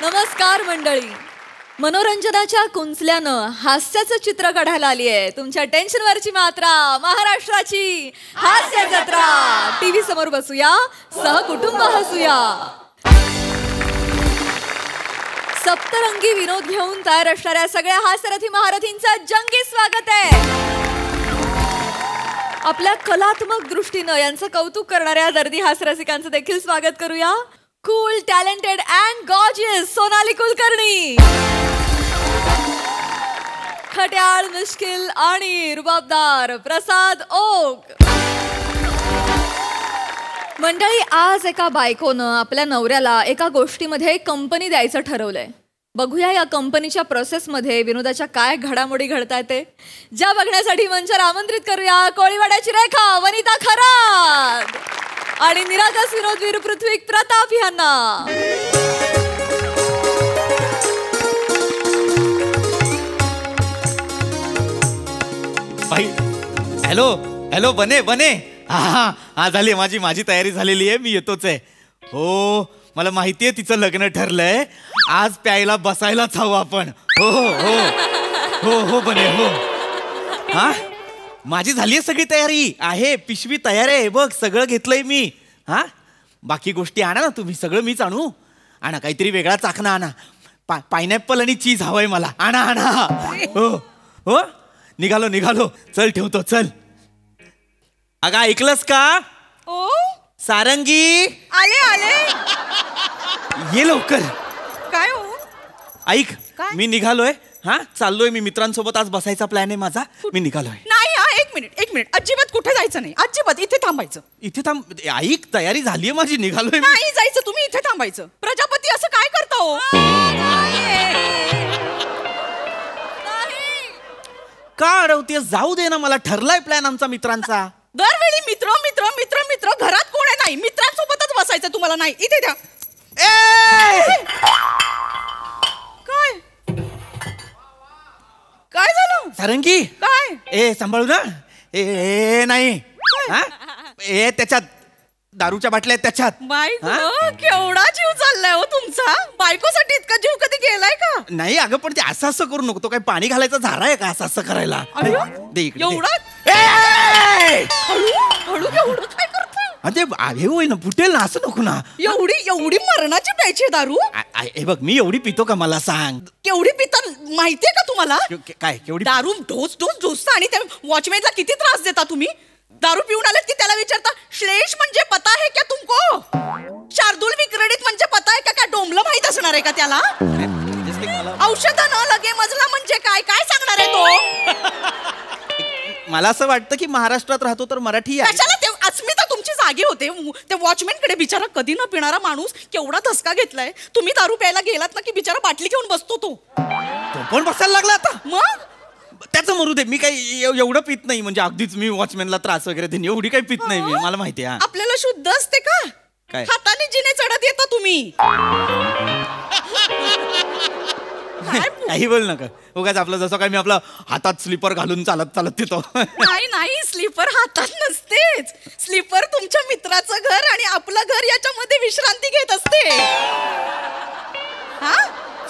नमस्कार मंडळी. मनोरंजनाच्या कुंचल्यानं हास्याचं चित्र काढायला आली आहे. तुमच्या टेन्शनवरची मात्रा महाराष्ट्राची हास्य जत्रा. टीव्ही समोर बसूया, सहकुटुंब हसूया. सप्तरंगी विनोद घेऊन तयार असणाऱ्या सगळ्या हास्यरथी महारथींचं जंगी स्वागत आहे. आपल्या कलात्मक दृष्टीनं यांचं कौतुक करणाऱ्या दर्दी हास्यरसिकांचं देखील स्वागत करूया. Cool, talented and gorgeous Sonali Kulkarni. खट्याळ, मिश्किल आणि रुबाबदार प्रसाद ओक. मंडळी, आज एका बायकोनं आपल्या नवऱ्याला एका गोष्टीमध्ये कंपनी द्यायचं ठरवलंय. बघूया या कंपनीच्या प्रोसेसमध्ये विनोदाच्या काय घडामोडी घडतायत ते. ज्या बघण्यासाठी मंचावर आमंत्रित करूया कोळीवाड्याची रेखा, वनिता खरात आणि निरागस विनोदवीर पृथ्वीक प्रताप यांना. हॅलो हॅलो, बने बने. हा झाली माझी तयारी झालेली आहे. मी येतोच आहे. हो, मला माहिती आहे तिचं लग्न ठरलंय. आज प्यायला बसायलाच हवं आपण. हो हो हो हो बने हो. हा, माझी झाली आहे सगळी तयारी आहे. पिशवी तयार आहे बघ, सगळं घेतलंय मी. हा, बाकी गोष्टी आणा ना तुम्ही, सगळं मीच आणू. आणा काहीतरी वेगळा चाकणा आणा. पायनॅपल आणि चीज हवंय मला. आणा आणा. हो हो, निघालो निघालो. चल ठेवतो, चल. अगं ऐकलंस का? ओ सारंगी आले आले. ये लवकर. काय हो? ऐक, मी निघालोय. हा, चाललोय मी मित्रांसोबत. आज बसायचा प्लॅन आहे माझा. मी निघालोय. नाही, एक मिनिट. अजिबात कुठे जायचं नाही. अजिबात इथे थांबायचं. इथे थांब. ऐक, तयारी झालीये माझी, निघालोय. नाही जायचं, तुम्ही इथे थांबायचं. प्रजापती असं काय करता हो? का अडवते? जाऊ दे ना, मला ठरलाय प्लॅन आमचा मित्रांचा. दरवेळी मित्र मित्र मित्र मित्र. घरात कोण आहे? नाही, मित्रांसोबतच बसायचं तुम्हाला. नाही, इथे द्या. काय काय झालं? सारंगी काय? ए सांभाळू ना. ए नाही, हा, ए त्याच्यात दारूच्या बाटल्या आहेत त्याच्यात. बायको, केवढा जीव चाललाय हो तुमचा. बायकोसाठी इतका जीव कधी गेलाय का? नाही अगं, पण ते असं असं करू नको. तो काही पाणी घालायचा झारा आहे का असं असं करायला? दे इकडे. एवढा हळू एवढं काय करतो? अरे हे होईल ना, फुटेल ना, असं नको ना. एवढी मरणाची प्यायची दारू? हे बघ, मी एवढी पितो का मला सांग? केवढी पिता माहितीये का तुम्हाला? काय केवढी दारू ढोस आणि त्या वॉचमॅनला किती त्रास देता तुम्ही? दारू पिऊन आलेत की त्याला विचारता, श्लेष म्हणजे पता है क्या तुमको? शार्दूल विक्रेडित म्हणजे पता है का? डोंबलं माहित असणार आहे का त्याला? औषध न लगे मजला म्हणजे काय काय सांगणार आहे तो? मला असं वाटतं की महाराष्ट्रात राहतो तर मराठी आहे. कशाला? ते अस्मिता तुमची जागी होते. ते वॉचमॅन कडे बिचारा कधी न पिणारा माणूस केवढा धसका घेतलाय. तुम्ही दारू प्यायला गेलात ना की बिचारा बाटली घेऊन बसतो. तो पण बसायला लागला आता. मग त्याचं मरू दे. मी काही एवढं पित नाही. म्हणजे अगदीच मी वॉचमॅनला त्रास वगैरे देईन एवढी काही पित नाही मी. मला माहिती आहे. आपल्याला शुद्ध असते का? काय? हाताने जिने चढत येता तुम्ही. काही बोल नका उगाच. आपलं जसं काय मी आपला हातात स्लीपर घालून चालत चालत येतो. नाही, स्लीपर हातात नसतेच. स्लीपर तुमच्या मित्राचं घर आणि आपलं घर याच्यामध्ये विश्रांती घेत असते. हा,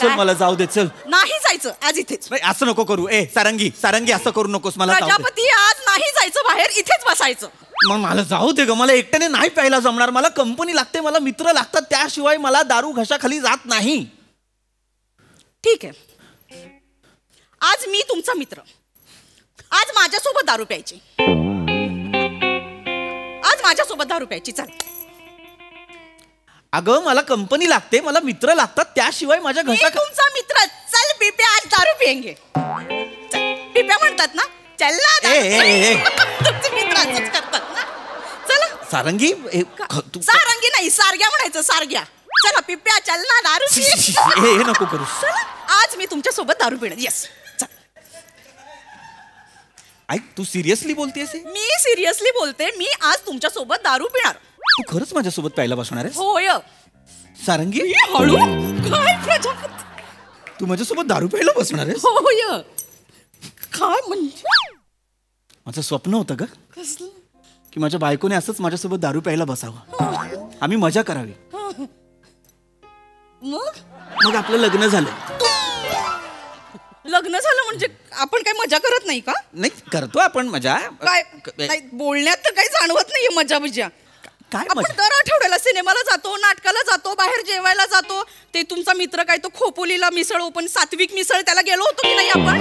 चल मला जाऊ दे. चल. नाही जायचं आज इथेच. असं नको करू. सारंगी असं करू नकोस. मला प्रजापती, आज नाही जायचं बाहेर, इथेच बसायचं. मग मला जाऊ दे ग. मला एकट्याने नाही प्यायला जमणार. मला कंपनी लागते, मला मित्र लागतात. त्याशिवाय मला दारू घशाखाली जात नाही. ठीक आहे, आज मी तुमचा मित्र. आज माझ्यासोबत दारू प्यायची. चल. अगं मला कंपनी लागते, मला मित्र लागतात. त्याशिवाय माझ्या मी तुमचा मित्र. चल पिप्या, आज दारू पियेंगे. पिप्या म्हणतात ना, चल ना. तुमचे मित्र असंच करतात ना. चला. सारंगी सारंगी नाही, सारग्या म्हणायचं. सारग्या. चला पिप्या, चल ना, दारू पी. हे नको करू. चला, आज मी तुमच्या सोबत दारू पिणार. येस. ऐक, तू सिरियसली बोलतेस? मी सिरियसली बोलते. मी आज तुमच्या सोबत दारू पिणार. तू खरंच माझ्यासोबत प्यायला बसणार आहेस? होय. सारंगी हळू. काय प्रजापती, तू माझ्यासोबत दारू प्यायला बसणार आहेस? होय. काय म्हणजे? माझं स्वप्न होतं ग की माझ्या बायकोने असंच माझ्यासोबत दारू प्यायला बसावं, आम्ही मजा करावी. मग आपलं लग्न झालं. लग्न झालं म्हणजे आपण काय मजा करत नाही का? नाही करतो आपण मजा. काय नाही, बोलण्यात तर काही जाणवत नाहीये मजा बिजा. काय आपण मजा? दर आठवड्याला सिनेमाला जातो, नाटकाला जातो, बाहेर जेवायला जातो. ते तुमचा मित्र काय तो खोपोलीला मिसळ ओपन सात्विक मिसळ त्याला गेलो होतो की नाही आपण?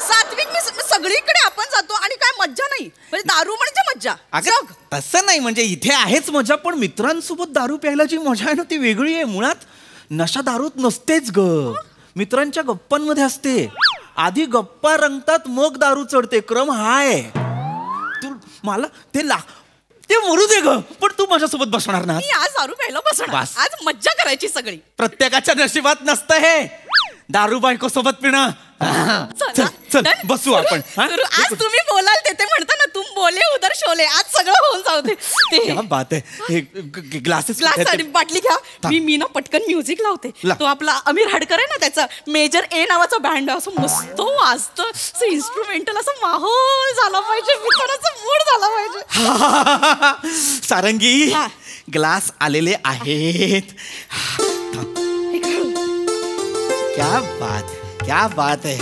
सात्विक मिसळ सगळीकडे आपण जातो आणि काय मज्जा नाही म्हणजे दारू म्हणजे मज्जा. अगं तसं नाही म्हणजे इथे आहेच मजा पण मित्रांसोबत दारू प्यायला जी मजा आहे ना ती वेगळी आहे. मुळात नशा दारूत नसतेच ग, मित्रांच्या गप्पांमध्ये असते. आधी गप्पा रंगतात मग दारू चढते, क्रम हा आहे. तू मला ते मरू दे ग, पण तू माझ्यासोबत बसणार ना? मी आज दारू प्यायला बसणार, बस. आज मज्जा करायची सगळी. प्रत्येकाच्या नशिबात नसतं हे दारू बायको सोबत पिणं. चल चल बसू आपण. आज तुम्ही बोलाल ते म्हणता ना तुम बोले उधर शोले, आज सगळं होऊन जाऊ दे. क्या बात आहे. ग्लासेस ग्लास आणि बाटली घ्या. मी ना पटकन म्युझिक लावते. तो आपला अमीर हडकर आहे ना त्याचा मेजर ए नावाचा बँड असं मस्त वाजतं, असं इन्स्ट्रुमेंटल असं माहोल झाला पाहिजे, मित्रांचा मूड झाला पाहिजे. सारंगी ग्लास आलेले आहेत. क्या बात है.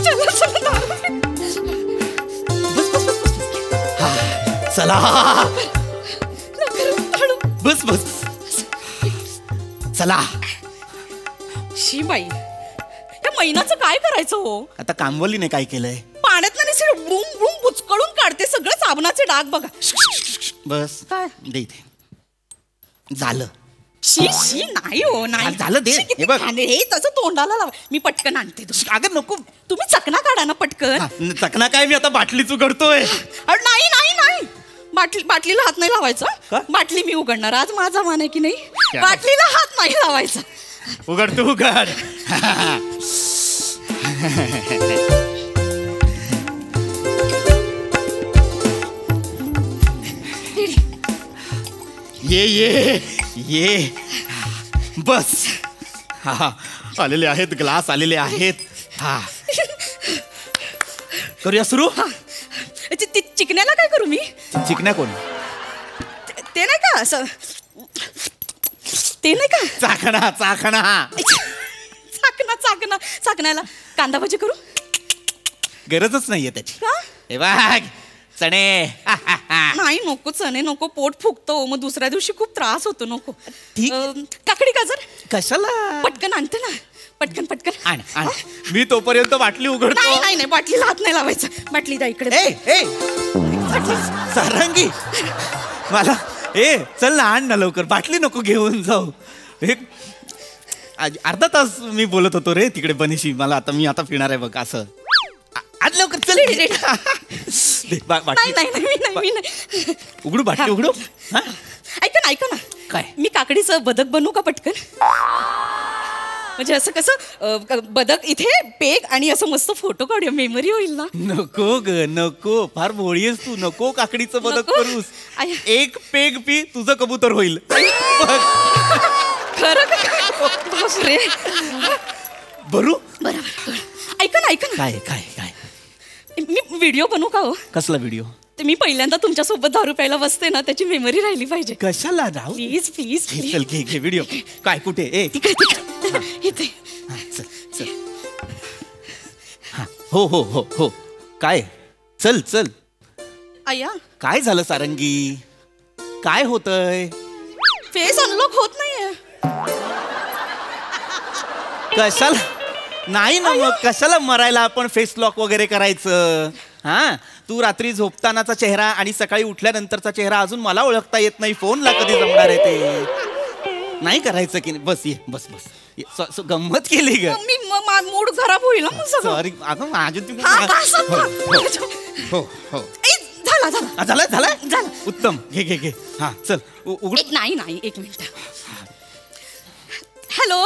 चला बस चला. शी बाई त्या महिन्याचं काय करायचं हो? आता कामवलीने काय केलंय? पाण्यात ना बुम बुम बुचकळून काढते सगळं साबणाचे डाग बघा. बस काय? दे इथे. झालं. शी शी नाही हो नाही झालं दे. हे बघ हे तसं तोंडाला लावा. मी पटकन आणते. अगं नको, तुम्ही चकना काढा ना पटकन. चकना काय, मी आता बाटलीच उघडतोय. नाही नाही नाही बाटलीला हात नाही लावायचा. बाटली मी उघडणार आज, माझा मान आहे की नाही. बाटलीला हात नाही लावायचा. उघड तू उघड. ये बस. हा आलेले आहेत ग्लास आलेले आहेत. हा करूया सुरू. चिकण्याला काय करू मी? चिकण्या कोण? ते नाही का असं, ते नाही का चाकणा चाकणा चाकणा चाकण्याला कांदा भाजी करू? गरजच नाहीये त्याची. का? हे बघ चणे. नाही नको चणे नको, पोट फुगतो मग दुसऱ्या दिवशी खूप त्रास होतो. नको. ठीक. काकडी गाजर कशाला? पटकन आणते ना. पटकन आण. मी तोपर्यंत बाटली उघडतो. नाही नाही बाटलीला हात नाही लावायचा. बाटली द्या इकडे. सारंगी मला चल ना आण ना लवकर. बाटली नको घेऊन जाऊ. अर्धा तास मी बोलत होतो रे तिकडे बनीशी. मला आता मी पिणार आहे बघ असं. आज लवकर चल. नाही उघडू बाटली उघडू. ऐका ना काय? मी काकडीचं बदक बनवू का पटकन? म्हणजे असं कसं बदक इथे पेग आणि असं मस्त फोटो काढूया, मेमरी होईल ना. नको ग नको, फार भोळी आहेस तू. नको काकडीचं बदक करूस. एक पेग पी तुझं कबूतर होईल. खरं रे बरू. ऐका ना काय काय काय मी व्हिडिओ बनवू का हो? कसला व्हिडिओ? ते मी पहिल्यांदा तुमच्यासोबत दारू प्यायला बसते ना त्याची मेमरी राहिली पाहिजे. कशाला राहू? प्लीज प्लीज चल घे व्हिडिओ. काय कुठे? इथे. चल. हो काय? चल. आया काय झालं सारंगी? काय होतंय? फेस अनलॉक होत नाहीये. कशाला? नाही ना मग कशाला मरायला आपण फेस लॉक वगैरे करायचं? हा तू रात्री झोपतानाचा चेहरा आणि सकाळी उठल्यानंतरचा चेहरा अजून मला ओळखता येत नाही. फोनला कधी जमणार आहे ते? नाही करायचं की नाही? बस ये बस. गंमत केली ग. मी मूड खराब होईल. सॉरी अगं माझ्या. झालं. उत्तम. घे. हा चल उघड. नाही 1 मिनिट. हॅलो,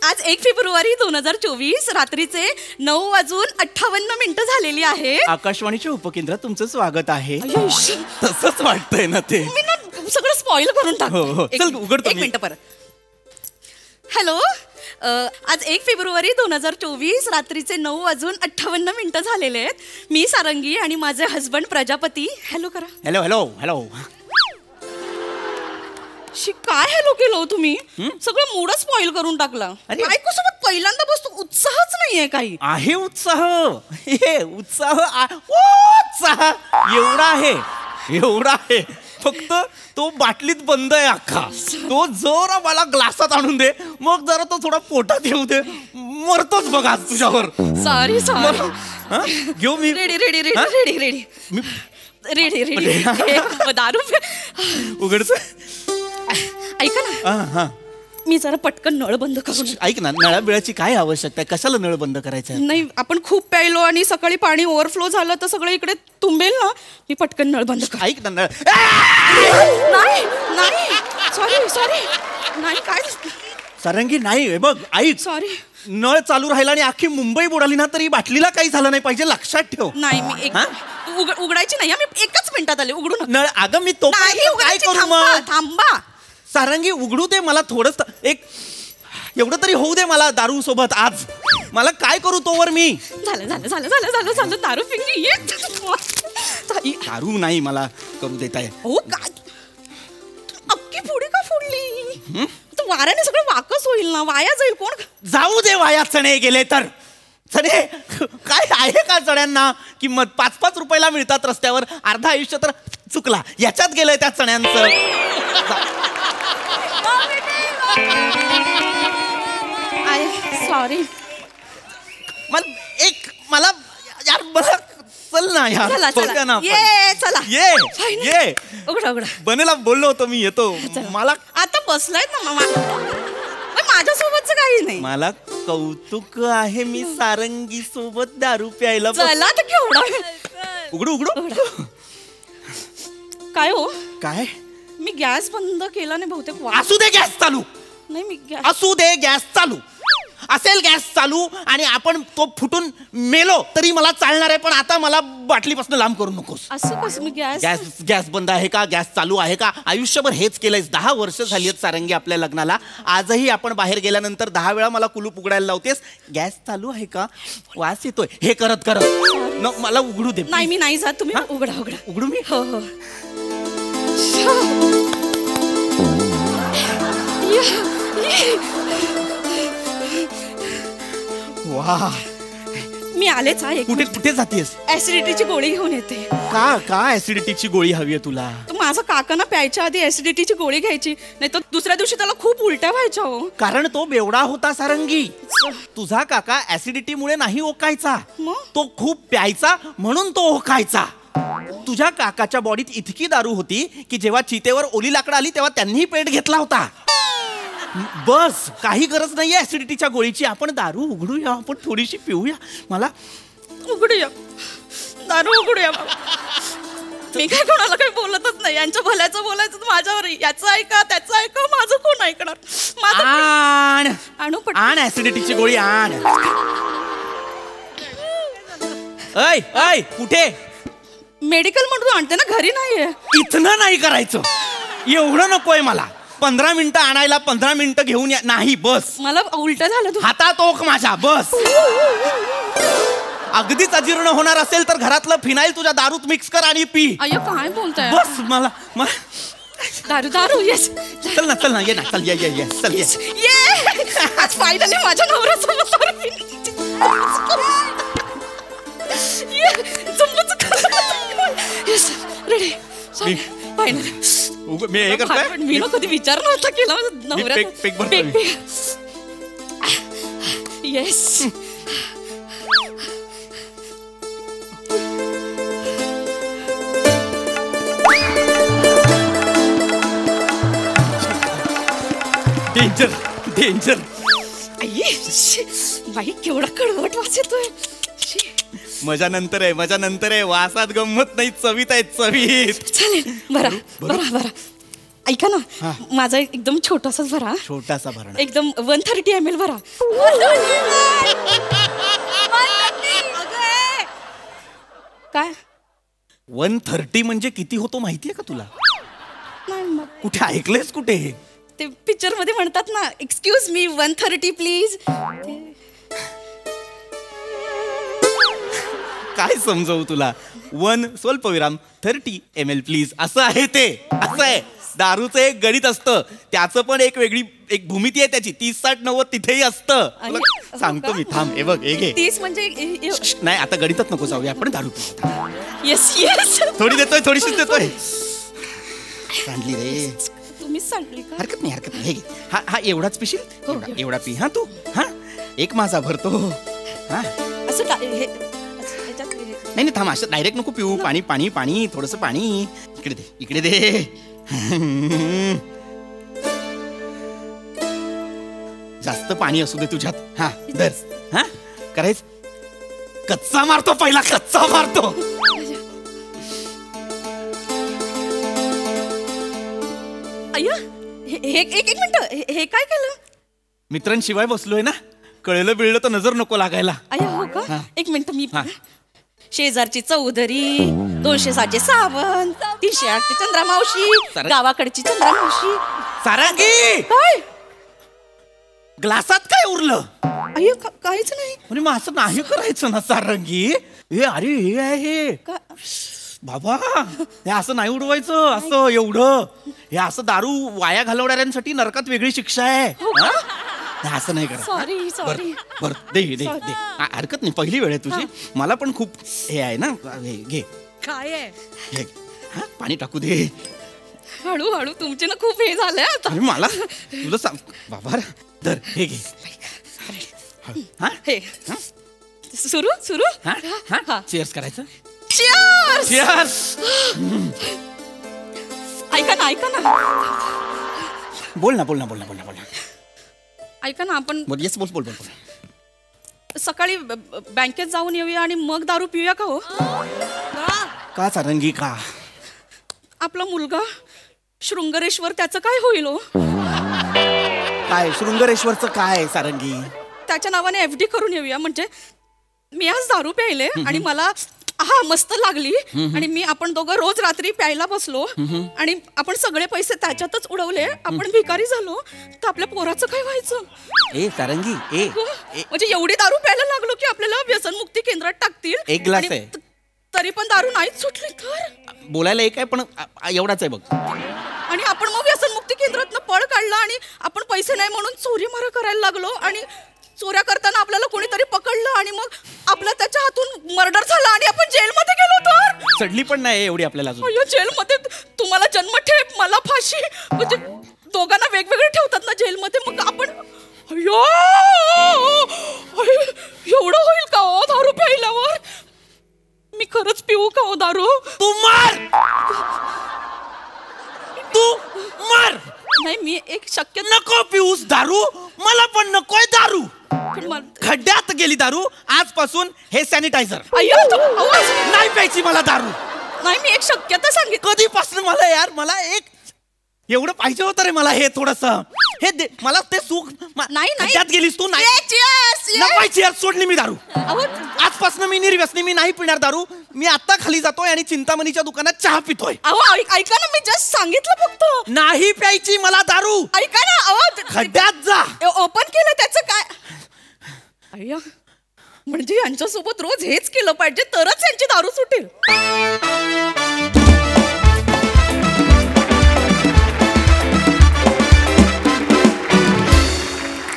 आज 1 फेब्रुवारी 2024 रात्रीचे 9:58 झालेली आहे. आकाशवाणीच्या उपकेंद्रात तुमचं स्वागत आहे. आयुष्य. तसंच वाटतंय ना ते. मी ना सगळं स्पॉइल करून टाकतो. हो. चल उघडतो. 1 मिनिट परत. हॅलो, आज 1 फेब्रुवारी 2024 रात्रीचे 9:58 झालेले आहेत. मी सारंगी आणि माझे हसबंड प्रजापती. हॅलो करा. हॅलो. शी, काय हॅलो केलं हो तुम्ही? सगळं मूडच स्पॉइल करून टाकला. अरे. बायकोसोबत पहिल्यांदा बसतो, उत्साहच नाहीये काही. आहे उत्साह. उत्साह एवढा आहे फक्त तो बाटलीत बंद आहे अख्खा. तो जरा मला ग्लासात आणून दे, मग जरा तो थोडा पोटात येऊ दे, मरतोच बघ आज तुझ्यावर. सॉरी घेऊ मी. रेडी दारू उघडच. ऐका ना, मी जरा पटकन नळ बंद करून. ऐक ना, नळा बिळाची काय आवश्यकता आहे? कशाला नळ बंद करायचा? नाही, आपण खूप प्यायलो आणि सकाळी पाणी ओव्हरफ्लो झालं तर सगळं इकडे तुंबेल ना. मी पटकन नळ बंद कर. ऐक ना, नळ. नाही सॉरी नाही. काय सारंगी नाही. हे बघ ऐक, सॉरी. नळ चालू राहिला आणि अख्खी मुंबई बुडाली ना तरी बाटलीला काही झालं नाही पाहिजे, लक्षात ठेव. नाही, मी उघडायची नाही. मी एकच मिनिटात आले. उघडू नका. नळ अगं मी तो काय करू मग? थांबा. सारंगी उघडू दे मला थोडस. एक एवढं तरी होऊ दे मला दारू सोबत आज. मला काय करू तोवर मी? झालं दारू पिंगी. दारू नाही मला करू देत आहे. हो काय, अख्खी पुडी का फोडली? वाऱ्याने सगळं वाकस होईल ना, वाया जाईल. कोण जाऊ दे वाया. चणे गेले तर चणे काय आहे का चण्यांना किंमत? 5-5 रुपयाला मिळतात रस्त्यावर. अर्धा आयुष्य तर चुकला याच्यात गेलंय त्या चण्यांचं. सॉरी. मला यार मला चल ना यार. चला ये उघडा. बनेला बोललो होतो मी येतो. मला आता बसलाय ना माझ्यासोबतच काही नाही. मला कौतुक आहे, मी सारंगी सोबत दारू प्यायला. चला तर केवढा. उघडू. काय हो? काय? मी गॅस बंद केला नाही बहुतेक. असू दे गॅस चालू. नाही मी असू दे गॅस चालू. असेल गॅस चालू आणि आपण तो फुटून मेलो तरी मला चालणार आहे, पण आता मला बाटलीपासून लांब करू नकोस. असं कसं? मी गॅस बंद आहे का? गॅस चालू आहे का? आयुष्यभर हेच केलंयस. 10 वर्ष झाली आहेत सारंगी आपल्या लग्नाला. आजही आपण बाहेर गेल्यानंतर 10 वेळा मला कुलूप उघडायला लावतेस. गॅस चालू आहे का? वास येतोय. हे करत मला उघडू दे. नाही मी नाही जात. तुम्ही उघडा. उघडू मी? हो. वा, मी आलेच आहे. कुठे जातेस? ऍसिडिटीची गोळी घेऊन येते. का ऍसिडिटीची गोळी हवी आहे तुला? माझा काकांना प्यायच्या आधी ऍसिडिटीची गोळी घ्यायची, नाही तर दुसऱ्या दिवशी त्याला खूप उलट्या व्हायच्या. हो, कारण तो बेवडा होता सारंगी. तुझा काका ऍसिडिटीमुळे नाही ओकायचा, तो खूप प्यायचा म्हणून तो ओकायचा. तुझ्या काकाच्या बॉडीत इतकी दारू होती की जेव्हा चितेवर ओली लाकडं आली तेव्हा त्यांनी पेट घेतला होता. बस, काही गरज नाहीये ऍसिडिटीच्या गोळीची. आपण दारू उघडूया, आपण थोडीशी पिऊया. मला उघडूया, दारू उघडूया. मी काय कोणाला काही बोलतच नाही. यांच्या भल्याचं बोलायचं तर माझ्यावर. याचं ऐका, त्याचं ऐका, माझं कोण ऐकणार? आण ऍसिडिटीची गोळी आण. ऐ कुठे? मेडिकल मधून आणते ना, घरी नाहीये. इथनं नाही करायचं, एवढं नकोय मला. 15 मिनिटं आणायला 15 मिनिटं घेऊन या. नाही बस, मला उलट झालं. हातात ओक माझ्या. बस, अगदीच अजीर्ण होणार असेल तर घरातलं फिनाईल तुझ्या दारूत मिक्स कर आणि पी. अय्यो काय बोलताय? बस मला दारू. येस, चल ना ये ना. चल ये चल ये. आज फायनली माझ्या नवऱ्यासोबत दारू पिली. रेडी. मी हे करतोय. मी कधी विचार नव्हता केला नवऱ्या. येस. डेंजर. बाई केवढा कडवट वास येतोय. मजा नंतर आहे. वासात गंमत नाही, चवीत आहे, चवीत. चालेल. बरा. ऐका ना, माझा एकदम छोटासाच भरा. छोटासा भरणा. एकदम 130 ml भरा. काय 130 म्हणजे किती होतो माहितीये का तुला? कुठे ऐकलेस? कुठे? ते पिक्चर मध्ये म्हणतात ना, एक्सक्यूज मी 130 प्लीज. काय समजवू तुला? 1 स्वल्पविराम 30 ml प्लीज. असं आहे ते. असं आहे. दारूचं एक गणित असतं, त्याचं पण एक भूमिती आहे त्याची. 30, 60, 90 तिथेही असतं. तुला सांगतो मी, थांब. हे बघ, हे घे. 30 म्हणजे नाही, आता गणितच नको जाऊया, आपण दारू पिऊ. येस थोडी देतोय, थोडीशीच देतोय. सांडली रे. तुम्हीच सांगली का? हरकत नाही. हे घे. हा एवढाच पिशील, एवढा पी. हा तू, हा एक माझा भरतो. हा असं नाही थांब, असं डायरेक्ट नको पिऊ. पाणी पाणी पाणी, थोडस पाणी. इकडे दे. जास्त पाणी असू दे तुझ्यात. हा धर. हा करायचं. कच्चा मारतो पहिला, कच्चा मारतो. अय्या, एक मिनिट, हे काय केलं? मित्रांशिवाय बसलोय ना, कळलं बिळलं तर नजर नको लागायला. अय्या, हो का? एक मिनिट, मी शेजारची चौधरी, 207 सावंत, 308 चंद्रा मावशी, गावाकडची चंद्रा मावशी. सारंगी, काय ग्लासात काय उरलं? अय्या, काहीच नाही. म्हणजे मग असं नाही करायचं ना सारंगी. अरे हे आहे बाबा, हे असं नाही उडवायचं. असं एवढं हे असं दारू वाया घालवणाऱ्यांसाठी नरकात वेगळी शिक्षा आहे. असं नाही करा. सॉरी. बर दे. हरकत नाही, पहिली वेळ आहे तुझी. मला पण खूप हे आहे ना. घे. काय आहे? घे. हा पाणी टाकू दे. हळूहळू तुमचे ना खूप हे झालंय आता. अरे मला तुला सांग बाबा. धर, हे घे. हा हे सुरू. हा चीअर्स करायचं. Cheers! ऐका ना. बोल ना. ऐका ना, आपण येस बोल. सकाळी बँकेत जाऊन येऊया आणि मग दारू पिऊया का? हो का सारंगी, का? आपला मुलगा शृंगरेश्वर, त्याचं काय होईल? हो काय शृंगरेश्वरचं काय सारंगी? त्याच्या नावाने FD करून येऊया. म्हणजे मी आज दारू प्यायले आणि मला मस्त लागली आणि आपण दोघं रोज रात्री प्यायला बसलो आणि आपण सगळे पैसे त्याच्यातच उडवले. आपण भिकारी झालो तर आपल्या पोराचं काय व्हायचं? ए सारंगी, म्हणजे एवढी दारू प्यायला लागलो की आपल्याला व्यसनमुक्ती केंद्रात टाकतील. एक ग्लास आहे तरी पण दारू नाहीच सुटली तर? बोलायला एक आहे पण एवढाच आहे बघ. आणि आपण मग व्यसनमुक्ती केंद्रातनं पळ काढला आणि आपण पैसे नाही म्हणून चोरी मारा करायला लागलो आणि चोऱ्या करताना आपल्याला कोणीतरी पकडलं आणि मग आपला त्याच्या हातून मर्डर झाला आणि आपण जेलमध्ये गेलो तर? चढली पण नाही एवढी आपल्याला अजून. अय्यो, जेलमध्ये तुम्हाला जन्मठेप, मला फाशी. म्हणजे दोघांना वेगवेगळे ठेवतात ना जेलमध्ये. मग आपण एवढं होईल का हो दारू प्यायल्यावर? मी खरंच पिऊ का हो दारू? तू मार. नाही, मी एक शक्य. नको पिऊस दारू, मला पण नकोय दारू. खड्ड्यात गेली दारू. आजपासून हे सॅनिटायझर. नाही प्यायची मला दारू. नाही, मी एक शक्यता सांगितली. कधीपासून मला यार, मला एक एवढं पाहिजे होतं रे मला. हे थोडस हे दे मला, ते सुख. नाही खड्ड्यात गेलीस तू. नाही चीअर्स, सोडली मी दारू. आजपासून मी निर्व्यसनी, मी नाही पिणार दारू. मी आता खाली जातोय आणि चिंतामणीच्या दुकानात चहा पितोय. ऐका ना, मी जस्ट सांगितलं फक्त. नाही प्यायची मला दारू. ऐका ना, खड्ड्यात जा. ओपन केलं त्याचं काय? अय्या, म्हणजे यांच्यासोबत रोज हेच केलं पाहिजे तरच यांची दारू सुटेल.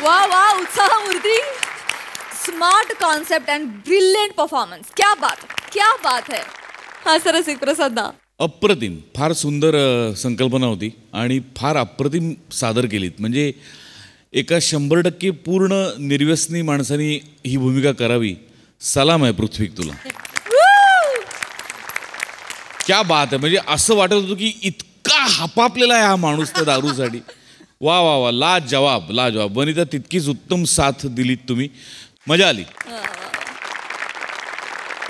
वा उत्साह मूर्ती. Smart concept and brilliant performance. क्या बात है. हा सरसिक प्रसाद ना. अप्रतिम, फार सुंदर संकल्पना होती आणि फार अप्रतिम सादर केलीत. म्हणजे एका 100% पूर्ण निर्व्यसनी माणसाने ही भूमिका करावी. सलाम आहे पृथ्वीक तुला. क्या बात आहे. म्हणजे असं वाटत होतं की इतका हपापलेला आहे हा माणूस त्या दारूसाठी. वा लाजवाब. वनिता, तितकीच उत्तम साथ दिलीत तुम्ही. मजा आली.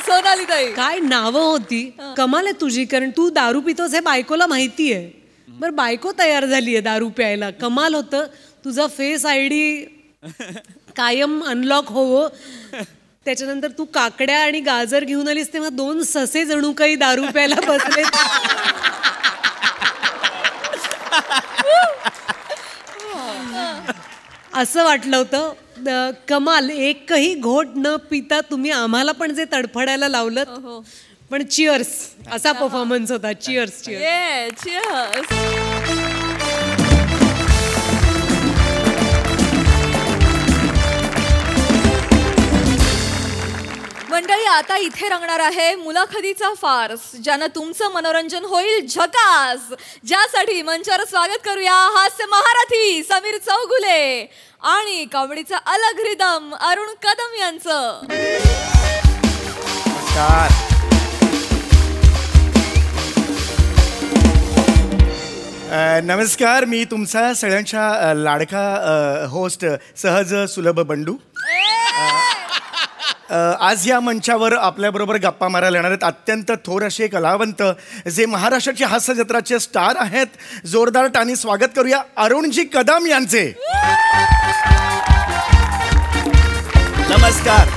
सोनाली ताई, काय नावं होती. कमाल आहे तुझी, कारण तू दारू पितोस हे बायकोला माहिती आहे. बरं, बायको तयार झाली आहे दारू प्यायला. कमाल होतं. तुझा फेस ID कायम अनलॉक होवो. त्याच्यानंतर तू काकड्या आणि गाजर घेऊन आलीस तेव्हा 2 ससे जणू काही दारू प्यायला बसले. असं वाटलं होतं. कमाल. एकही घोट न पिता तुम्ही आम्हाला पण जे तडफडायला लावलं. पण चिअर्स, असा परफॉर्मन्स होता. चिअर्स. cheers. आता इथे रंगणार आहे मुलाखतीचा फार्स, ज्यानं तुमचं मनोरंजन होईल झकास. ज्यासाठी मंचावर स्वागत करूया हास्य महारथी समीर चौगुले आणि कॉमेडीचा अलग रिदम अरुण कदम यांचं. नमस्कार, मी तुमचा सगळ्यांच्या लाडका होस्ट सहज सुलभ बंडू. आज या मंचावर आपल्याबरोबर गप्पा मारायला येणार आहेत अत्यंत थोर असे कलावंत जे महाराष्ट्राचे हास्य जत्राचे स्टार आहेत. जोरदार टाणी स्वागत करूया अरुणजी कदम यांचे. नमस्कार.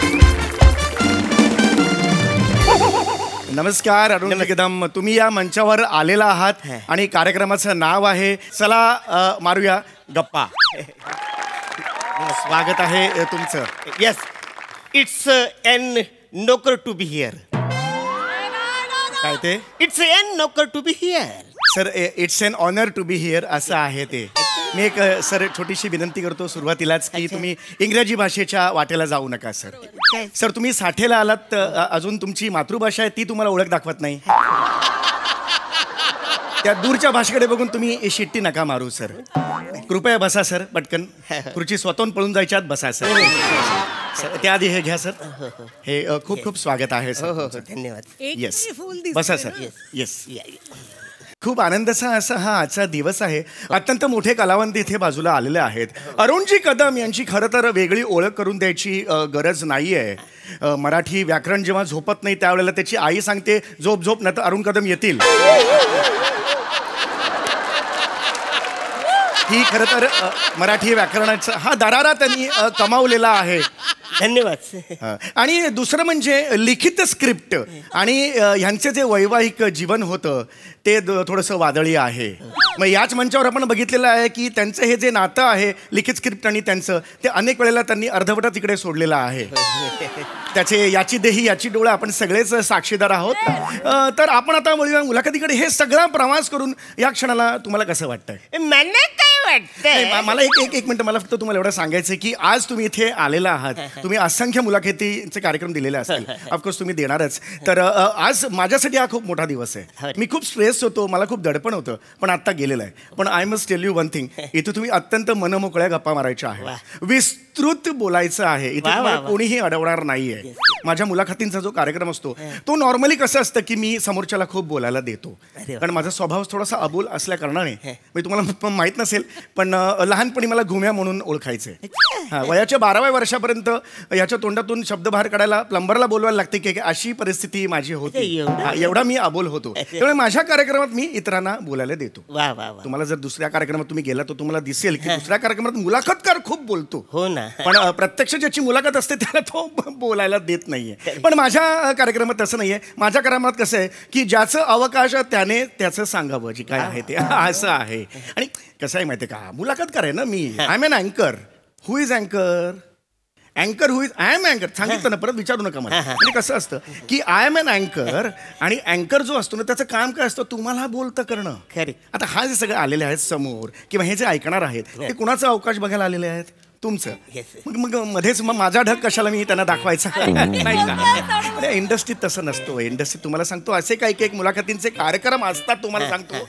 नमस्कार अरुण कदम, तुम्ही या मंचावर आलेला आहात आणि कार्यक्रमाचं नाव आहे चला मारूया गप्पा. स्वागत आहे तुमचं. Yes, it's an honour to be here. काय ते? It's an honour to be here. Sir, it's an honour to be here असं आहे ते. मी एक सर छोटीशी विनंती करतो सुरुवातीलाच की तुम्ही इंग्रजी भाषेच्या वाटेला जाऊ नका सर. सर, तुम्ही साठेला आलात, अजून तुमची मातृभाषा आहे ती तुम्हाला ओळख दाखवत नाही. त्या दूरच्या भाषेकडे बघून तुम्ही शिट्टी नका मारू सर. कृपया बसा सर, पटकन. खुर्ची स्वतःहून पळून जायच्या आत बसा सर. त्याआधी हे घ्या सर. हे खूप खूप स्वागत आहे सर. धन्यवाद. येस, बसा सर. येस, खूप आनंदाचा असा हा आजचा दिवस आहे. अत्यंत मोठे कलावंत इथे बाजूला आलेले आहेत. अरुणजी कदम यांची खरं तर वेगळी ओळख करून द्यायची गरज नाही आहे. मराठी व्याकरण जेव्हा झोपत नाही त्यावेळेला त्याची आई सांगते झोप झोप, नाही तर अरुण कदम येतील. ही खरं तर मराठी व्याकरणाचा हा दरारा त्यांनी कमावलेला आहे. धन्यवाद. आणि दुसरं म्हणजे लिखित स्क्रिप्ट आणि ह्यांचे जे वैवाहिक जीवन होतं ते थोडंसं वादळी आहे. मग याच मंचावर आपण बघितलेलं आहे की त्यांचं हे जे नातं आहे लिखित स्क्रिप्ट आणि त्यांचं, ते अनेक वेळेला त्यांनी अर्धवटा तिकडे सोडलेलं आहे. त्याचे याची देही याची डोळा आपण सगळेच साक्षीदार आहोत. तर आपण आता वळूया मुलाखतीकडे. हे सगळा प्रवास करून या क्षणाला तुम्हाला कसं वाटतंय? मला काय वाटतंय, मला एक मिनिट, मला फक्त तुम्हाला एवढं सांगायचं की आज तुम्ही इथे आलेला आहात. तुम्ही असंख्य मुलाखतीचे कार्यक्रम दिलेले असतील, ऑफकोर्स तुम्ही देणारच. तर आज माझ्यासाठी हा खूप मोठा दिवस आहे. मी खूप स्ट्रेस होतो, मला खूप दडपण होतं, पण आता गेलेलं आहे. पण I must tell you one thing, इथे तुम्ही अत्यंत मनमोकळ्या गप्पा मारायच्या आहे, विस्तृत बोलायचं आहे. इथे तुम्हाला कोणीही अडवणार नाहीये. माझ्या मुलाखतींचा जो कार्यक्रम असतो तो नॉर्मली कसं असतं की मी समोरच्याला खूप बोलायला देतो, कारण माझा स्वभाव थोडासा अबोल असल्या कारणाने. मी तुम्हाला माहित नसेल पण लहानपणी मला घुम्या म्हणून ओळखायचे. वयाच्या 12व्या वर्षापर्यंत याच्या तोंडातून शब्द बाहेर काढायला प्लंबरला बोलवायला लागते की अशी परिस्थिती माझी होती. एवढा मी अबोल होतो. त्यामुळे माझ्या कार्यक्रमात मी इतरांना बोलायला देतो. तुम्हाला जर दुसऱ्या कार्यक्रमात तुम्ही गेला तर तुम्हाला दिसेल की दुसऱ्या कार्यक्रमात मुलाखतकार खूप बोलतो. हो ना. पण प्रत्यक्ष ज्याची मुलाखत असते त्याला तो बोलायला देत नाहीये. पण माझ्या कार्यक्रमात तसं नाहीये. माझ्या कार्यक्रमात कसं आहे की ज्याचं अवकाश त्याने त्याचं सांगावं जे काय आहे ते, असं आहे. आणि कसं आहे माहिती आहे का, मुलाखतकार आहे ना मी. आय एम एन अँकर. हु इज अँकर? अँकर हु इज? आय एम अँकर. सांगितलं ना, परत विचारू नका मला. म्हणजे कसं असतं की आय एम एन अँकर, आणि अँकर जो असतो ना त्याचं काम काय असतं, तुम्हाला बोलतं करणं. खरे. आता हा जे सगळे आलेले आहेत समोर किंवा हे जे ऐकणार आहेत ते कुणाचा अवकाश बघायला आलेले आहेत? तुमचं. मग मध्येच मग माझा ढग कशाला मी त्यांना दाखवायचा? नाही का? इंडस्ट्रीत तसं नसतो. इंडस्ट्रीत तुम्हाला सांगतो असे काही काही मुलाखतींचे कार्यक्रम असतात, तुम्हाला सांगतो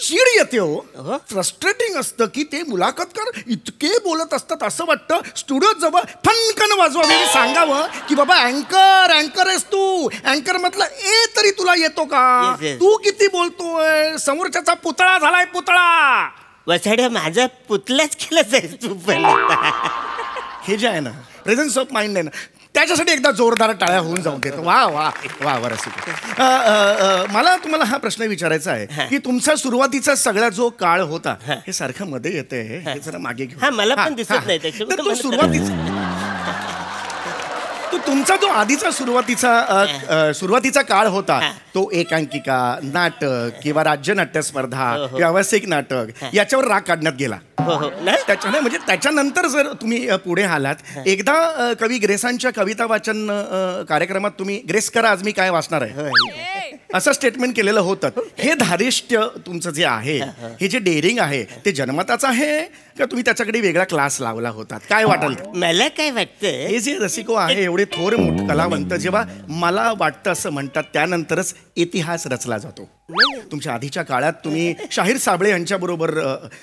चीड येते हो. फ्रस्ट्रेटिंग असतं की ते मुलाखतकार इतके बोलत असतात, असं वाटतं स्टुडिओत जवळ फनकन वाजवावे, सांगावं की बाबा अँकर आहेस तू. अँकर म्हटलं ए तरी तुला येतो का? तू किती बोलतोय? समोरच्याचा पुतळा झालाय, पुतळा. वसाड्या माझा पुतलाच केला जाईल तू. हे जे आहे ना प्रेझन्स ऑफ माइंड आहे ना, त्याच्यासाठी एकदा जोरदार टाळ्या होऊन जाऊन देतो. वा वा वा वा. मला तुम्हाला हा प्रश्न विचारायचा आहे की तुमचा सुरुवातीचा सगळा जो काळ होता हे सारखं मध्ये येतंय, हे जरा मागे घेऊ. मला पण दिसत नाही त्याच्यामुळे. तो तुमचा जो आधीचा सुरुवातीचा काळ होता तो एकांकिका, नाटक किंवा राज्य नाट्य स्पर्धा, व्यावसायिक नाटक याच्यावर राग काढण्यात गेला. त्याच्याने म्हणजे त्याच्यानंतर जर तुम्ही पुढे आलात, एकदा कवी ग्रेसांच्या कविता वाचन कार्यक्रमात तुम्ही ग्रेस करा आज मी काय वाचणार आहे असं स्टेटमेंट केलेलं होतं. हे धारिष्ट्य तुमचं जे आहे, हे जे डेअरिंग आहे ते जन्मताच आहे का तुम्ही त्याच्याकडे वेगळा क्लास लावला होता? काय वाटेल? मला काय वाटतं, हे जे रसिको आहे एवढे थोर मोठे कलावंत जेव्हा मला वाटतं असं म्हणतात त्यानंतरच इतिहास रचला जातो. तुमच्या आधीच्या काळात तुम्ही शाहीर साबळे यांच्याबरोबर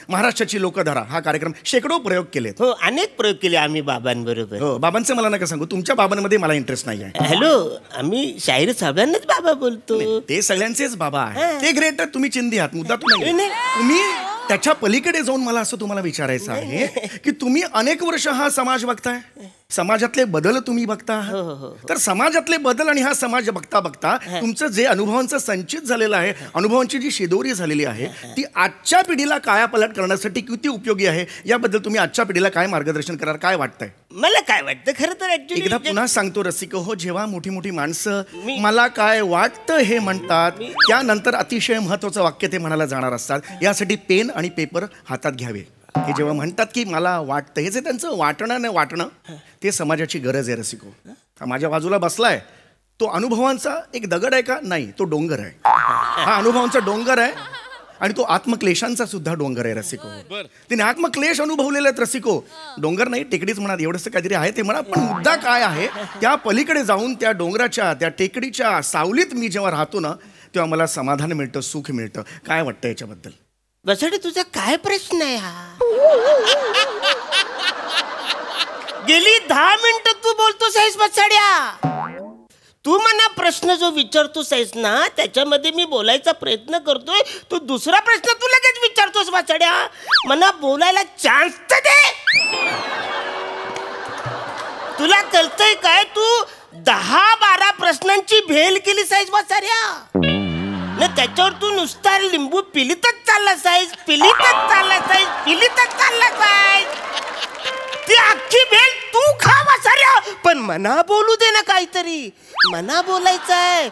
महाराष्ट्राची लोकधारा हा कार्यक्रम शेकडो प्रयोग केलेत. हो, अनेक प्रयोग केले आम्ही बाबांबरोबर. हो, बाबांचं मला नका सांगू, तुमच्या बाबांमध्ये मला इंटरेस्ट नाही आहे. हॅलो, आम्ही शाहीर साहेबांनाच बाबा बोलतो. ते सगळ्यांचेच बाबा आहे, ते ग्रेट आहे. तुम्ही चिंदी आहात, मुद्दा तुम्ही नाही. तुम्ही त्याच्या पलीकडे जाऊन मला असं तुम्हाला विचारायचं आहे की तुम्ही अनेक वर्ष हा समाज बघताय, समाजातले बदल तुम्ही बघता आहात. तर समाजातले बदल आणि हा समाज बघता बघता तुमचं जे अनुभवांचं संचित झालेलं आहे, अनुभवांची जी शिदोरी झालेली आहे ती आजच्या पिढीला कायापालट करण्यासाठी किती उपयोगी आहे याबद्दल तुम्ही आजच्या पिढीला काय मार्गदर्शन कराल? काय वाटतंय? मला काय वाटतं खरं तर एकदा पुन्हा सांगतो रसिको हो, जेव्हा मोठी मोठी माणसं मला काय वाटतं हे म्हणतात त्यानंतर अतिशय महत्वाचं वाक्य ते म्हणायला जाणार असतात. यासाठी पेन आणि पेपर हातात घ्यावे. ते जेव्हा म्हणतात की मला वाटतं, हे जे त्यांचं वाटणं नाही वाटणं ते समाजाची गरज आहे रसिको. हा माझ्या बाजूला बसलाय तो अनुभवांचा एक दगड आहे का? नाही, तो डोंगर आहे. हा अनुभवांचा डोंगर आहे आणि तो आत्मक्लेशांचा सुद्धा डोंगर आहे रसिको. तिने आत्मक्लेश अनुभवलेले आहेत रसिको. डोंगर नाही, टेकडीच म्हणा, एवढंच काहीतरी आहे ते म्हणा, पण मुद्दा काय आहे त्या पलीकडे जाऊन त्या डोंगराच्या त्या टेकडीच्या सावलीत मी जेव्हा राहतो ना तेव्हा मला समाधान मिळतं, सुख मिळतं. काय वाटतं याच्याबद्दल? बसाडे, तुझा काय प्रश्न आहे हा? गेली 10 मिनिटं तू बोलतोस आहेस बसाड्या. तू मला प्रश्न जो विचारतोस आहेस ना त्याच्यामध्ये मी बोलायचा प्रयत्न करतोय, तू दुसरा प्रश्न तू लगेच विचारतोस बसाड्या. मला बोलायला चान्स तर दे. तुला कळतंय काय? तू 10-12 प्रश्नांची भेल केली साईज बसाड्या. त्याच्यावर तू नुसता लिंबू पिलीतच चालला साईज, पिलीतच चालला साईज, पिलीतच चालला साईज. ती अख्खी भेल तू खा बसाऱ्या, पण मना बोलू दे ना काहीतरी. मना बोलायचंय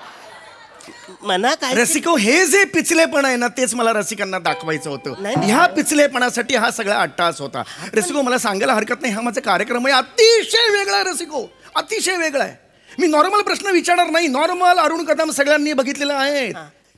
मना काय. रसिको, हे जे पिचलेपण आहे ना तेच मला रसिकांना दाखवायचं होतं. ह्या पिचलेपणासाठी हा सगळा अट्टास होता. रसिको, मला सांगायला हरकत नाही, हा माझा कार्यक्रम आहे अतिशय वेगळा आहे रसिको, अतिशय वेगळा आहे. मी नॉर्मल प्रश्न विचारणार नाही. नॉर्मल अरुण कदम सगळ्यांनी बघितलेलं आहे,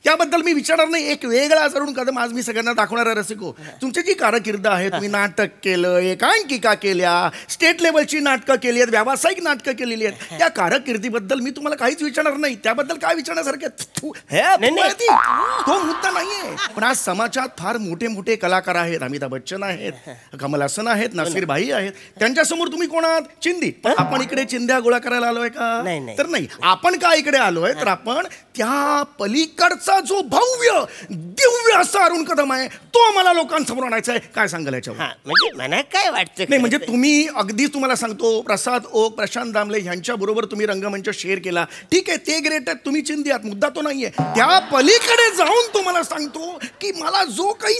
त्याबद्दल मी विचारणार नाही. एक वेगळा अरुण कदम आज मी सगळ्यांना दाखवणार आहे रसिको. तुमची जी कारकीर्द आहे, तुम्ही नाटक केलं, एकांकिका केल्या, स्टेट लेवलची नाटकं केली आहेत, व्यावसायिक नाटकं केलेली आहेत, त्या कारकिर्दीबद्दल मी तुम्हाला काहीच विचारणार नाही. त्याबद्दल काय विचारण्यासारखं तो मुद्दा नाहीये. पण आज समाजात फार मोठे मोठे कलाकार आहेत. अमिताभ बच्चन आहेत, कमल हसन आहेत, नसीर भाई आहेत. त्यांच्यासमोर तुम्ही कोण आहात? चिंदी. पण आपण इकडे चिंध्या गोळा करायला आलोय का? तर नाही. आपण काय इकडे आलोय तर आपण त्या पलीकडचा जो भव्य दिव्य असा अरुण कदम आहे तो मला लोकांसमोर आणायचा आहे. काय सांगाल याच्यावर? म्हणजे मला काय वाटतं नाही, म्हणजे तुम्ही अगदी तुम्हाला सांगतो प्रसाद ओक, प्रशांत दामले ह्यांच्या बरोबर तुम्ही रंगमंच शेअर केला, ठीक आहे, ते ग्रेट आहेत, तुम्ही चिंदी आहात, मुद्दा तो नाहीये. त्या पलीकडे जाऊन तो मला सांगतो की मला जो काही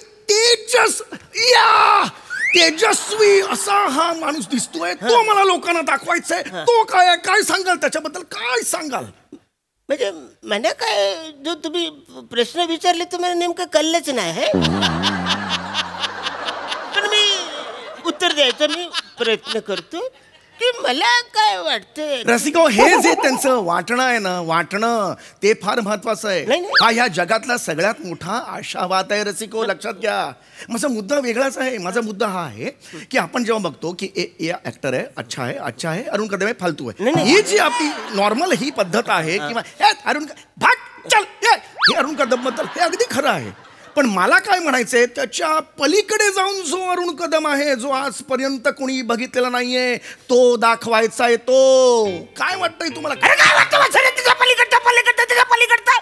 तेजस्वी असा हा माणूस दिसतोय तो मला लोकांना दाखवायचा आहे. तो काय काय सांगाल त्याच्याबद्दल? काय सांगाल? म्हणजे मला काय, जो तुम्ही प्रश्न विचारले तुम्हाला नेमकं कळलंच नाही. पण मी उत्तर द्यायचा मी प्रयत्न करतो की मला काय वाटतं. रसिको, हे जे त्यांचं वाटणं आहे ना, वाटणं ते फार महत्वाचं आहे. हा या जगातला सगळ्यात मोठा आशावाद आहे रसिको, लक्षात घ्या. माझा मुद्दा वेगळाच आहे. माझा मुद्दा हा आहे की आपण जेव्हा बघतो की ऍक्टर आहे, अच्छा आहे, अरुण कदम आहे, फालतू आहे, ही जी आपली नॉर्मल ही पद्धत आहे किंवा अरुण भाग चल हे अरुण कदम बद्दल हे अगदी खरं आहे. पण मला काय म्हणायचंय, त्याच्या पलीकडे जाऊन जो अरुण कदम आहे, जो आजपर्यंत कोणी बघितलेला नाहीये, तो दाखवायचा आहे. तो काय वाटतंय तुम्हाला? काय वाटतं त्याच्या पलीकडता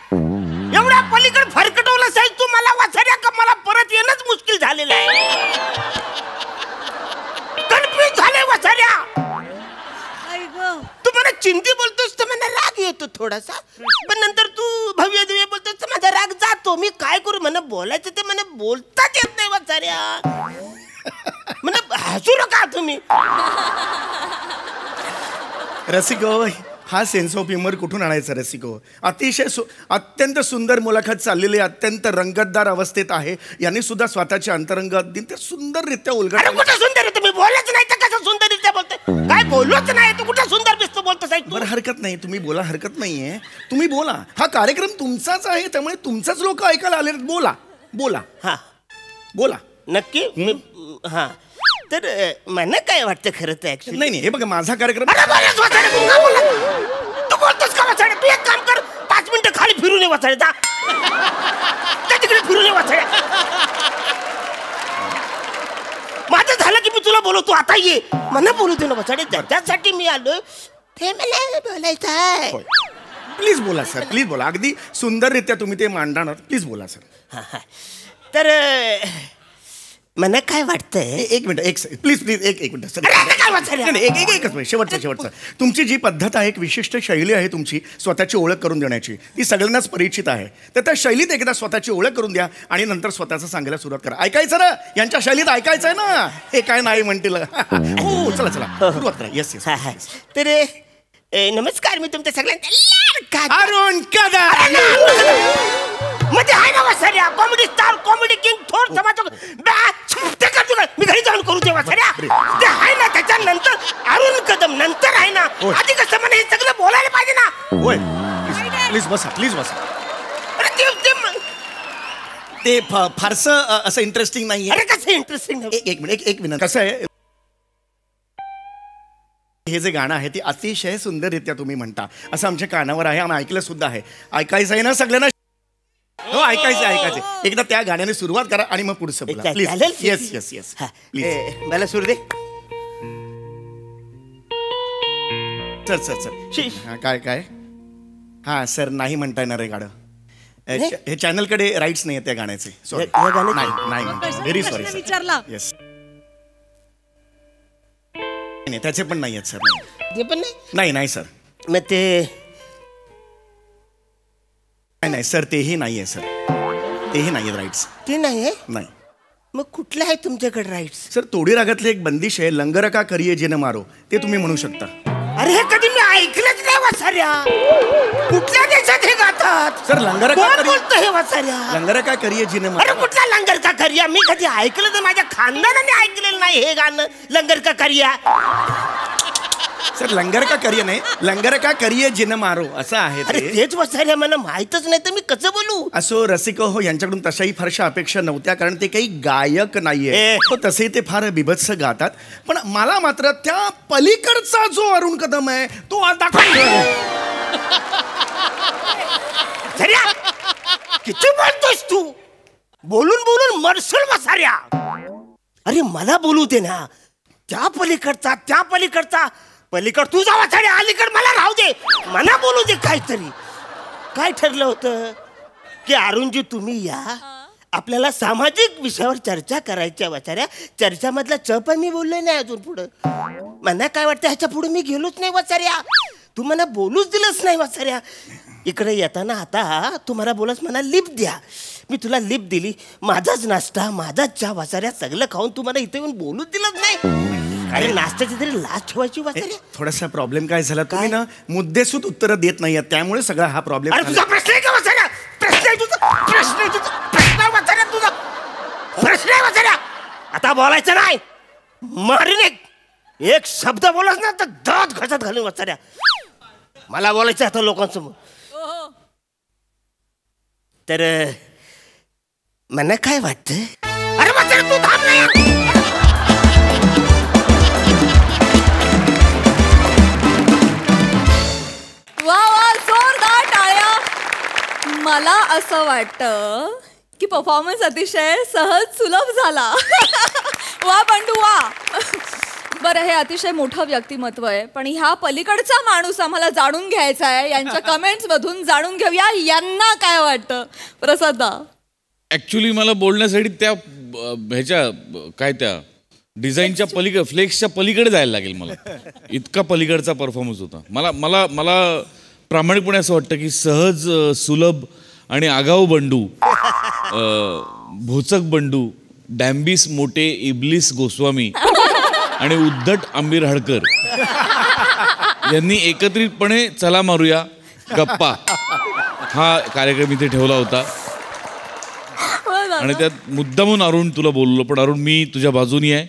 एवढा पलीकड फरकटवलं साहेब तू मला वाचऱ्या का? मला परत येणंच मुश्किल झालेलं आहे. कन्फ्युज झाले वाचऱ्या. तू मला चिंदी बोलतोस तर मला राग येतो थोडासा, पण नंतर तू भव्य दिव्य बोलतोस तर माझा राग जातो. मी काय करू? मला बोलायचं ते मला बोलताच येत नाही वाचाऱ्या. मला हसू नका तुम्ही. रसिको, हा सेन्स ऑफ ह्युमर कुठून आणायचा रसिको? अतिशय अत्यंत सुंदर मुलाखत चाललेली, अत्यंत रंगतदार अवस्थेत आहे. यांनी सुद्धा स्वतःचे अंतरंग अगदी सुंदररित्या उलगडले. कुठं सुंदर तुम्ही बोलच नाही तर कसं सुंदररित्या बोलतोय? काय बोललोच नाही तू कुठं सुंदर दिसतो बोलतो साहेब? बरं, हरकत नाही, तुम्ही बोला, हरकत नाहीये, तुम्ही बोला. हा कार्यक्रम तुमचाच आहे, त्यामुळे तुमचाच लोक ऐकायला आले. बोला बोला. हा बोला. नक्की. हा तर मला काय वाटतं खरं तर ऍक्च्युली नाही हे बघा माझा कार्यक्रम तू बोलतोस का वाचाड्या? तू एक काम कर, 5 मिनिटं खाली फिरून ये वाचाड्या. त्या तिकडे फिरून ये वाचाड्या. माझं झालं की मी तुला बोलवतो, आता ये. मला बोलू दे ना वाचाड्या, त्यासाठी मी आलो. ते मला बोलायचं आहे. प्लीज बोला सर, प्लीज बोला. अगदी सुंदररित्या तुम्ही ते मांडणार. प्लीज बोला सर. तर मला काय वाटतंय, एक मिनिट, प्लीज एक मिनिट सर. एकच मिनिट, शेवटचं. तुमची जी पद्धत आहे, एक विशिष्ट शैली आहे तुमची स्वतःची ओळख करून देण्याची, ती सगळ्यांनाच परिचित आहे. तर त्या शैलीत एकदा स्वतःची ओळख करून द्या आणि नंतर स्वतःचं सांगायला सुरुवात करा. ऐकायचं ना, यांच्या शैलीत ऐकायचं आहे ना. हे काय नाही म्हणतील. हो चला सुरुवात करा. येस. तर नमस्कार, मी तुमच्या सगळ्यांना अरुण कदम मध्ये आहे ना वासाऱ्या, कॉमेडी स्टार, कॉमेडी किंग, थोर समाज मी घरी जाऊन करू दे वासाऱ्या. ते आहे ना, त्याच्यानंतर अरुण कदम नंतर आहे ना. आधी कसं मला हे सगळं बोलायला पाहिजे ना. होय, प्लीज बसा. ते फारसं असं इंटरेस्टिंग नाही. अरे कसं इंटरेस्टिंग. एक मिनिट. कसं आहे, हे जे गाणं आहे ते अतिशय सुंदररित्या तुम्ही म्हणता, असं आमच्या कानावर आहे, आम्ही ऐकलं सुद्धा आहे. ऐकायचं आहे ना सगळ्यांना? हो, ऐकायचं. एकदा त्या गाण्याने सुरुवात करा आणि मग पुढचं बोला प्लीज. Yes please. मला सुरू दे सर. काय हा सर, नाही म्हणता येणार आहे गाणं. हे चॅनलकडे राईट्स नाही आहेत त्या गाण्याचे. सॉरी, नाही. Very sorry sir. विचारला. येस. नाही, त्याचे पण नाही आहेत सर. ते पण नाही सर. मग ते नाही सर, तेही नाही आहे सर. तेही नाही आहेत राईट्स. ते नाही आहे. नाही. मग कुठलं आहे तुमच्याकडे राईट्स? सर, तोडी रागातले एक बंदिश आहे, लंगर का करिये जिन मारो, ते तुम्ही म्हणू शकता. अरे हे कधी मी ऐकलंच नाही वासाऱ्या. कुठल्या देशात हे गातात? सर, लंगर का कोण बोलतं हे वासाऱ्या? लंगर का करिये जिन अरे मारो. कुठला लंगर का करिया? मी कधी ऐकलं तर माझ्या खानदानाने ऐकलेलं नाही हे गाणं, लंगर का करिया. सर, लंगर का करिये नाही, लंगर का करिये जिन मारो असं आहे अरे ते. तेच वासाऱ्या, मला माहितच नाही तर मी कसं बोलू. असो रसिक हो, यांच्याकडून तशाही फारशा अपेक्षा नव्हत्या, कारण ते काही गायक नाहीये. तसे ते फार बिभत्स गातात. पण मला मात्र त्या पलीकडचा जो अरुण कदम आहे तो आता किती बोलतोस तू? बोलून मरसल वासाऱ्या. अरे मला बोलू दे ना. त्या पलीकडचा पलीकड तुझा वाचाड्या, अलीकड मला राहू दे. मला बोलू दे काहीतरी. काय ठरलं होतं की अरुणजी तुम्ही या, आपल्याला सामाजिक विषयावर चर्चा करायच्या वाचाऱ्या. चर्चामधला च पण मी बोललोय नाही अजून पुढं. मला काय वाटतं ह्याच्या पुढे मी गेलोच नाही वाचाऱ्या. तू मला बोलूच दिलंच नाही वाचाऱ्या. इकडे येताना आता तू मला बोलस मला लिप द्या. मी तुला लिप दिली. माझाच नाश्ता, माझाच चहा वाचाऱ्या सगळं खाऊन तू मला इथे येऊन बोलूच दिलंच नाही. अरे नाश्त्याची तरी लाज ठेवायची वाचाऱ्या. थोडासा प्रॉब्लेम काय झाला, तुम्ही ना मुद्देसूद उत्तर देत नाही, त्यामुळे सगळा हा प्रॉब्लेम. अरे तुझा प्रश्न आहे का वाचाऱ्या? प्रश्न आहे वाचाऱ्या. आता बोलायचं नाही. मारीन एक शब्द बोलस ना तर दात घशात घालून वाचाऱ्या. मला बोलायचं आता लोकांसमोर. तर मला काय वाटतं, अरे वाचाऱ्या तू थांब नाही. वा जोरदार टाळ्या. मला असं वाटतं की परफॉर्मन्स अतिशय सहज सुलभ झाला. वा बंडू वा. बरं, हे अतिशय मोठं व्यक्तिमत्व आहे, पण ह्या पलीकडचा माणूस आम्हाला जाणून घ्यायचा आहे. यांच्या कमेंट्स मधून जाणून घेऊया यांना काय वाटतं. प्रसाद, ऍक्च्युली मला बोलण्यासाठी त्या ह्याच्या काय त्या डिझाईनच्या पलीकडे, फ्लेक्सच्या पलीकडे जायला लागेल मला. इतका पलीकडचा परफॉर्मन्स होता. मला प्रामाणिकपणे असं वाटतं की सहज सुलभ आणि आगाऊ बंडू, भोचक बंडू, डॅम्बिस मोठे इब्लिस गोस्वामी आणि उद्धट आंबीर हडकर यांनी एकत्रितपणे चला मारूया गप्पा हा कार्यक्रम इथे ठेवला होता. आणि त्यात मुद्दामून अरुण तुला बोललो, पण अरुण मी तुझ्या बाजूनी आहे.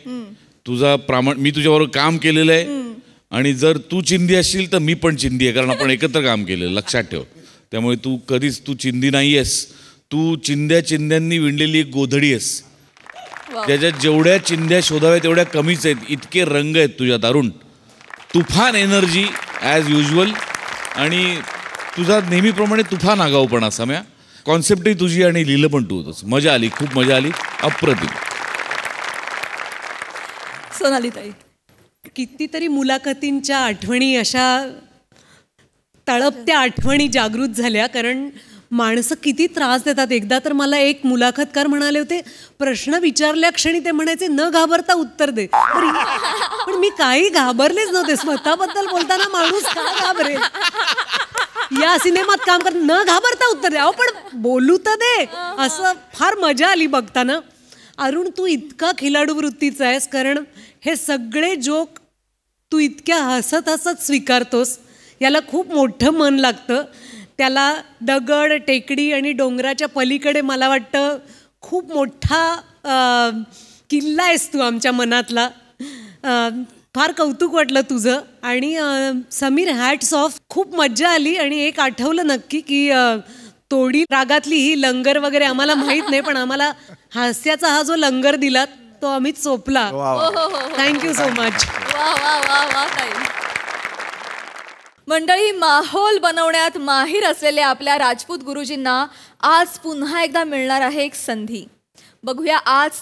मी तुझ्याबरोबर काम केलेलं आहे आणि जर तू चिंदी असशील तर मी पण चिंदी आहे, कारण आपण एकत्र काम केलेलं, लक्षात ठेव. त्यामुळे तू चिंदी नाही आहेस. तू चिंद्यांनी विणलेली एक गोधडी आहेस. ज्याच्यात जेवढ्या चिंध्या शोधाव्या तेवढ्या कमीच आहेत, इतके रंग आहेत तुझ्यात अरुण. तुफान एनर्जी ॲज युजल, आणि तुझा नेहमीप्रमाणे तुफान आगाऊपणा सम्या. कॉन्सेप्टही तुझी आणि लिहिलं पण तू होतंस. मजा आली, खूप मजा आली, अप्रतिम. सोनाली ताई, कितीतरी मुलाखतींच्या आठवणी अशा तळपत्या आठवणी जागृत झाल्या, कारण माणसं किती त्रास देतात. एकदा तर मला एक मुलाखतकार म्हणाले होते, प्रश्न विचारल्या क्षणी ते म्हणायचे न घाबरता उत्तर दे. पण मी काही घाबरलेच नव्हते. स्वतःबद्दल बोलताना माणूस का घाबरेल. या सिनेमात काम कर, न घाबरता उत्तर दे. अहो पण बोलू तर दे. असं फार मजा आली बघताना. अरुण, तू इतका खिलाडू वृत्तीचा आहेस, कारण हे सगळे जोक तू इतक्या हसत हसत स्वीकारतोस. याला खूप मोठं मन लागतं. त्याला दगड, टेकडी आणि डोंगराच्या पलीकडे मला वाटतं खूप मोठा किल्ला आहेस तू आमच्या मनातला. फार कौतुक वाटलं तुझं. आणि समीर, हॅट्स ऑफ. खूप मज्जा आली. आणि एक आठवलं नक्की की तोडी रागातली ही लंगर वगैरे आम्हाला माहीत नाही, पण आम्हाला हास्याचा हा जो लंगर दिला तो आम्हीच चोपला. Thank you so much. वा वा वा वा ताई. मंडळी, माहोल बनवण्यात माहीर असलेल्या आपल्या राजपूत गुरुजींना आज पुन्हा एकदा मिळणार आहे एक संधी. बघूया आज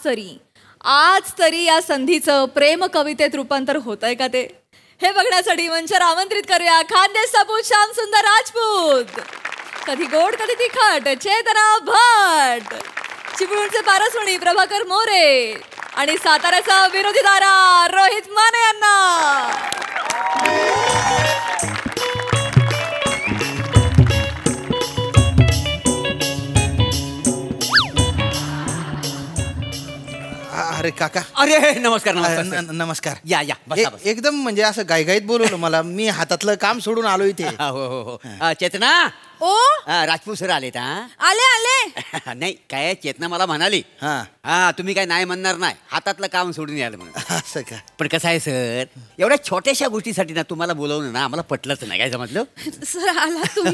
तरी या संधीचं प्रेम कवितेत रूपांतर होत आहे का ते. हे बघण्यासाठी मंचावर आमंत्रित करूया खाद्य सपूत श्याम सुंदर राजपूत, कधी गोड कधी तिखट चेतना भट, चिपळूणचे पारसमणी प्रभाकर मोरे आणि साताऱ्याचा विरोधी दारा रोहित माने यांना. अरे काका, अरे नमस्कार नमस्कार नमस्कार. या या बसा, बसा. एकदम म्हणजे असं गायगाईत बोलवलं मला. मी हातातलं काम सोडून आलो इथे. हो हो हो. चेतना, ओ राजपूत सर आलेत. आले आले. नाही काय, चेतना मला म्हणाली तुम्ही काय नाही म्हणणार नाही, हातातलं काम सोडून याल म्हणून. असं का? पण कसं आहे सर, एवढ्या छोट्याशा गोष्टीसाठी ना तुम्हाला बोलवणं ना आम्हाला पटलंच नाही. काय समजलं सर आला तुम्ही.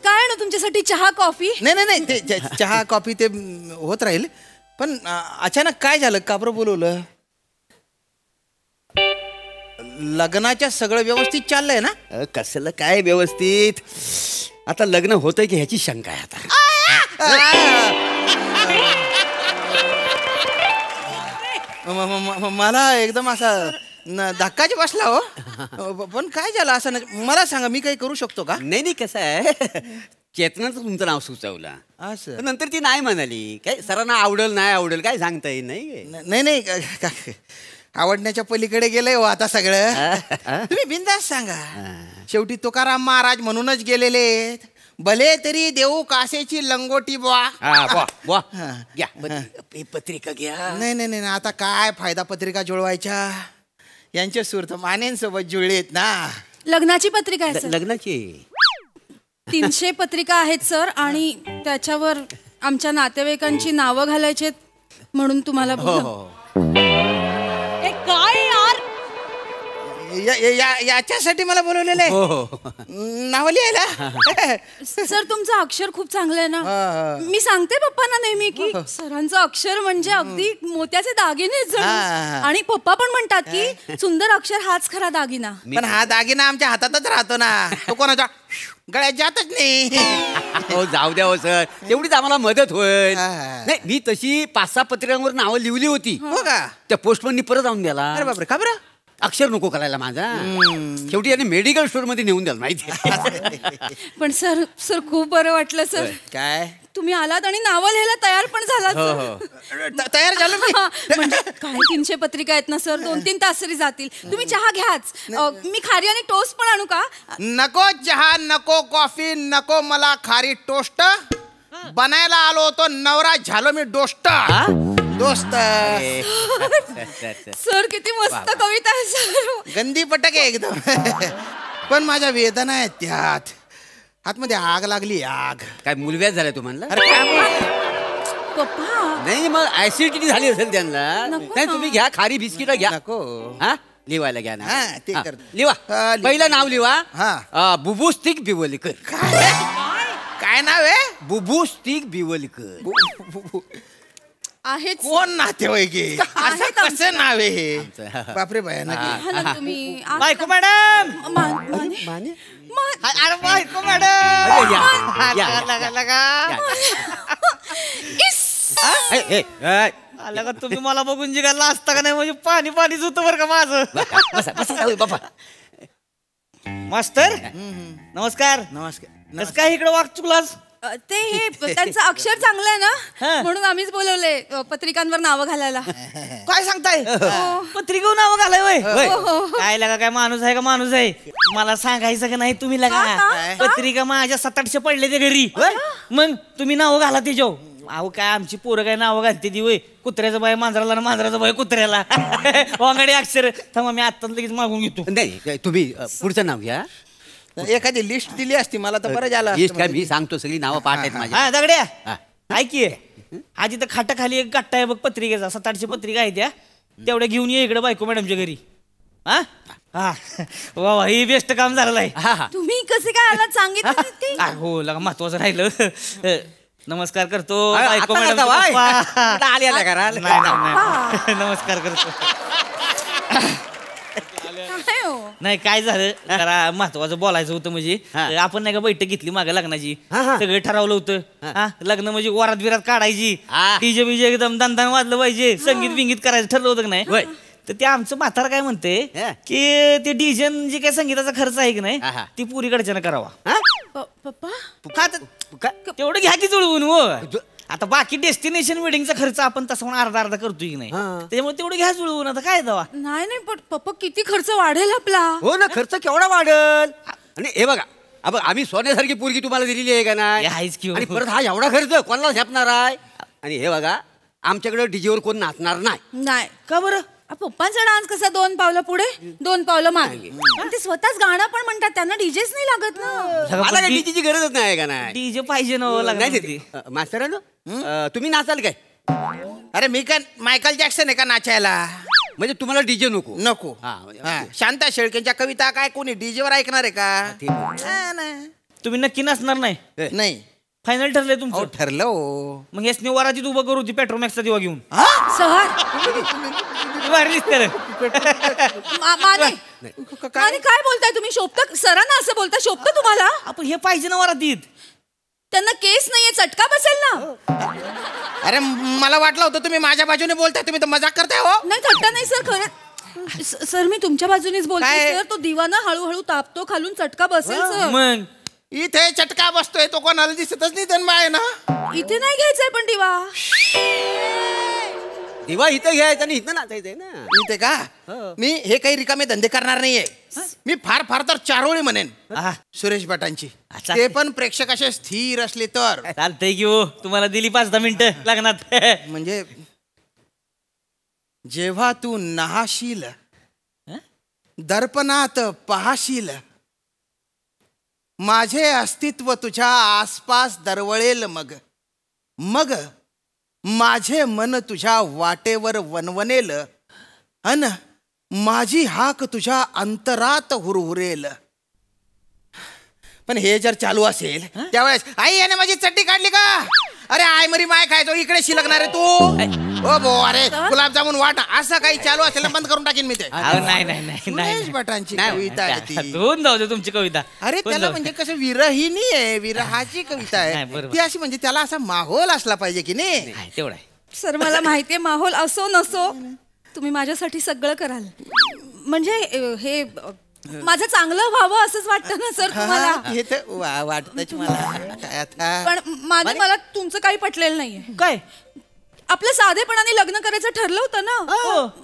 काय ना तुमच्यासाठी चहा कॉफी? नाही ते चहा कॉफी ते होत राहील, पण अचानक काय झालं, का बरं बोलवलं? लग्नाच्या सगळं व्यवस्थित चाललंय ना? कसलं काय व्यवस्थित, आता लग्न होतंय की ह्याची शंका आहे आता. मला एकदम असा धक्काच बसला हो. पण काय झालं असं नाही, मला सांगा, मी काही करू शकतो का? नाही कसं आहे, चेतनाचं तुमचं नाव सुचवलं असं नंतर ती नाही म्हणाली. काय सरांना आवडेल नाही आवडेल काय सांगता येईल नाही. नाही आवडण्याच्या पलीकडे गेलंय हो आता सगळं. तुम्ही बिंदास सांगा. शेवटी तुकाराम महाराज म्हणूनच गेलेले, भले तरी देऊ कासेची लंगोटी बुवा. घ्या पत्रिका घ्या. नाही आता काय फायदा पत्रिका जुळवायच्या, यांचे सुरत मानेंसोबत जुळलेत ना. लग्नाची पत्रिका आहे सर. लग्नाची 300 पत्रिका आहेत सर, आणि त्याच्यावर आमच्या नातेवाईकांची नावं घालायची म्हणून तुम्हाला काय यार, याच्यासाठी मला बोलवलेलं आहे नाव लिहायला. सर तुमचं अक्षर खूप चांगलं आहे ना. मी सांगते पप्पांना नेहमी की सरांचं अक्षर म्हणजे अगदी मोत्याचे दागिने. आणि पप्पा पण म्हणतात की सुंदर अक्षर हाच खरा दागिना. पण हा दागिना आमच्या हातातच राहतो ना, तो कोणाच्या गळ्यात जातच नाही. हो जाऊ द्या हो सर, तेवढीच आम्हाला मदत होईल. नाही मी तशी 5-6 पत्रिकांवर नावं लिहिली होती. हो का? त्या पोस्टमननी परत आणून द्याला. अरे बापरे, का बरं? अक्षर नको करायला माझा. शेवटी याने मेडिकल स्टोअर मध्ये नेऊन द्याल माहिती. पण सर खूप बरं वाटलं सर. काय तुम्ही आलात आणि नावं लिहायला तयार पण झालात. तयार झालो मी. म्हणजे काय 300 पत्रिका आहेत ना सर, 2-3 तास तरी जातील. तुम्ही चहा घ्याच. मी खारी आणि टोस्ट पण आणू का? नको चहा, नको कॉफी, नको मला खारी टोस्ट. बनायला आलो होतो नवरा, झालो मी दोस्त. सर किती मस्त कविता आहे सर. गंदी पटक आहे एकदम. पण माझ्या वेदना आहेत त्यात. आतमध्ये आग लागली, आग. काय मुलव्यात झाल्या तुम्हाला? अरे काय पप्पा, नाही मग ऍसिडिटी झाली असेल त्यांना. नाही तुम्ही घ्या खारी बिस्किट घ्या. नको लिवायला घ्या ना. ते कर. लिवा, पहिलं नाव लिवा. बुबुस्तिक बिवलीकर. काय नाव आहे? बुबुस्तिक बिवलीकर. आहेच. कोण नातेवाईक आहे? असं आहेत कसं नाव आहे हे? आमचं. बापरे भयानक आहे. हा ना तुम्ही बायको मॅडम माने अरे बायको मॅडम अरे या, ए, ए, ए, आलं का तुम्ही मला बघून जिगायला असता का नाही म्हणजे पाणी पाणीच होतं बरं का माझं बसा बसा जाऊ बाबा. मास्तर नमस्कार नमस्कार. कसं काय इकडे वाग चुकलास ते हे त्यांचं अक्षर चांगलं आहे हा. ना म्हणून आम्हीच बोलवले पत्रिकांवर नावं घालायला. काय सांगताय पत्रिका नाव घालाय वय काय लगा काय माणूस आहे का माणूस आहे मला सांगायचं का नाही तुम्ही लगा पत्रिका माझ्या 700-800 पडले ते घरी मग तुम्ही नाव घाला त्याच्यावर. अहो काय आमची पोरं काय नावं घालते ती वय कुत्र्याचं बाय मांजराला आणि मांजराचं बाय कुत्र्याला वांगडे अक्षर थांबा मी आत्ता लगेच मागून घेतो. नाही तुम्ही पुढचं नाव घ्या. एखादी लिस्ट दिली असती मला तर बरं झालं लिस्ट असतं. काय मी सांगतो सगळी नावं पाठ आहेत माझ्या. हा दगड्या हा. ऐकी आज इथं खाटाखाली एक गट्टा आहे बघ पत्रिकेचा 700-800 पत्रिका आहे त्या तेवढ्या घेऊन ये इकडे बायको मॅडमच्या घरी. हा हा वा वा ही बेस्ट काम झालेलं आहे. हा हा तुम्ही कसे काय आलात सांगितलं ते? हो लगा महत्वाचं राहिलं नमस्कार करतो आता बायको करता मॅडम वाय? आता आल्या घराला. नाही नमस्कार करतो काय हो? नाही काय झालं जरा महत्वाचं बोलायचं होतं म्हणजे हा. आपण नाही का बैठक घेतली मागे लग्नाची हा, हा. सगळं ठरवलं होतं हा लग्न म्हणजे वरात बिरात काढायची हा. डीजे बीजे एकदम दणदण वाजलं पाहिजे संगीत बिंगीत करायचं ठरलं होतं का होय. नाही तर ते आमचं म्हातार काय म्हणते हा. की ते डीजे जे काय संगीताचा खर्च आहे की नाही हा, हा. ती पुरीकडच्यानं करावा हा? पप्पा हा, तर तेवढं घ्या की जुळवून हो आता बाकी डेस्टिनेशन वेडिंगचा खर्च आपण तसं म्हणून अर्धा करतोय की नाही हा. त्याच्यामुळे तेवढं घ्या जुळवून आता काय दवा नाही नाही पण पप्पा किती खर्च वाढेल आपला. हो ना खर्च केवढा वाढल. आणि हे बघा अब आम्ही सोन्यासारखी पोरगी तुम्हाला दिलेली आहे का नाही हे आहेच की हो. आणि परत हा एवढा खर्च कोणाला झेपणार आहे. आणि हे बघा आमच्याकडे डीजेवर कोण नाचणार नाही. नाही का बरं पप्पांचा डान्स कसा 2 पावलं पुढे 2 पावलं मागे आणि ते स्वतःच गाणं पण म्हणतात त्यांना डीजेच नाही लागत ना. मला काय डीजेची गरजच नाही का नाही. डीजे पाहिजे ना हो नाही लग्नामध्ये. ते, मास्तरांनो तुम्ही नाचाल काय अरे मी काय मायकल जॅक्सन आहे का नाचायला? म्हणजे तुम्हाला डीजे नको. नको. हा, म्हणजे- हा, शांता शेळकेंच्या कविता काय कोणी डीजेवर ऐकणार आहे का? ठीक आहे. हा, नाही. तुम्ही नक्की नसणार नाही नाही फायनल ठरलंय अहो तुमचं ठरलं हो. मग हेच वरातीत उभं करू ती पेट्रोमॅक्सचा दिवा घेऊन सहर भारी दिसते रे. माने माने काय बोलताय तुम्ही? शोभत सरांना असं बोलता शोभत तुम्हाला? आपण हे पाहिजे ना वरातीत त्यांना केस नाहीये चटका बसेल ना. अरे मला वाटलं होतं तुम्ही माझ्या बाजूने बोलताय, तुम्ही तर मजाक करताय हो. नाही थट्टा नाही सर खरं सर मी तुमच्या बाजूनीच बोलते काय? सर. तो दिवा ना हळूहळू तापतो खालून चटका बसेल सर. मग इथे चटका बसतोय तो कोणाला दिसतच नाही तन्मा आहे ना. इथे नाही घ्यायचंय पण दिवा. दिवा इथं घ्यायचं आणि इथं नाचायचंय ना. इथे का मी हे काही रिकामे धंदे करणार नाहीये. मी फार फार तर चारोळी म्हणेन हा. सुरेश भटांची. अच्छा. ते पण प्रेक्षक असे स्थिर असले तर. चालतंय की हो तुम्हाला दिली 5-10 मिनिटं लग्नात. म्हणजे जेव्हा तू नहाशील दर्पणात पाहशील माझे अस्तित्व तुझ्या आसपास दरवळेल मग मग माझे मन तुझ्या वाटेवर वनवनेल अन माझी हाक तुझ्या अंतरात हुरहुरेल. पण हे जर चालू असेल त्यावेळेस आई याने माझी चड्डी काढली का? अरे आय मरी माय खायचो इकडे शिलकणार आहे तू. ओ बो अरे गुलाबजामुन वाट असं काही चालू असेल ना बंद करून टाकीन मी ते. अहो, नाही नाही नाही सुरेश नाही भटांची कविता आहे ती. होऊन जाऊ दे तुमची कविता अरे होऊन त्याला जाऊ दे. म्हणजे कसं विरहिणी आहे, विरहाची कविता नाही, आहे बरोबर. ती अशी म्हणजे त्याला असा माहोल असला पाहिजे की नाही. नाही, तेवढं आहे सर मला माहितीये माहोल असो नसो तुम्ही माझ्यासाठी सगळं कराल. म्हणजे हे माझं चांगलं व्हावं असंच वाटतं ना सर तुम्हाला. हे तर वाटतच मला काय आता. पण मला तुमचं काही पटलेलं नाहीये. काय आपलं साधेपणाने लग्न करायचं ठरलं होतं ना.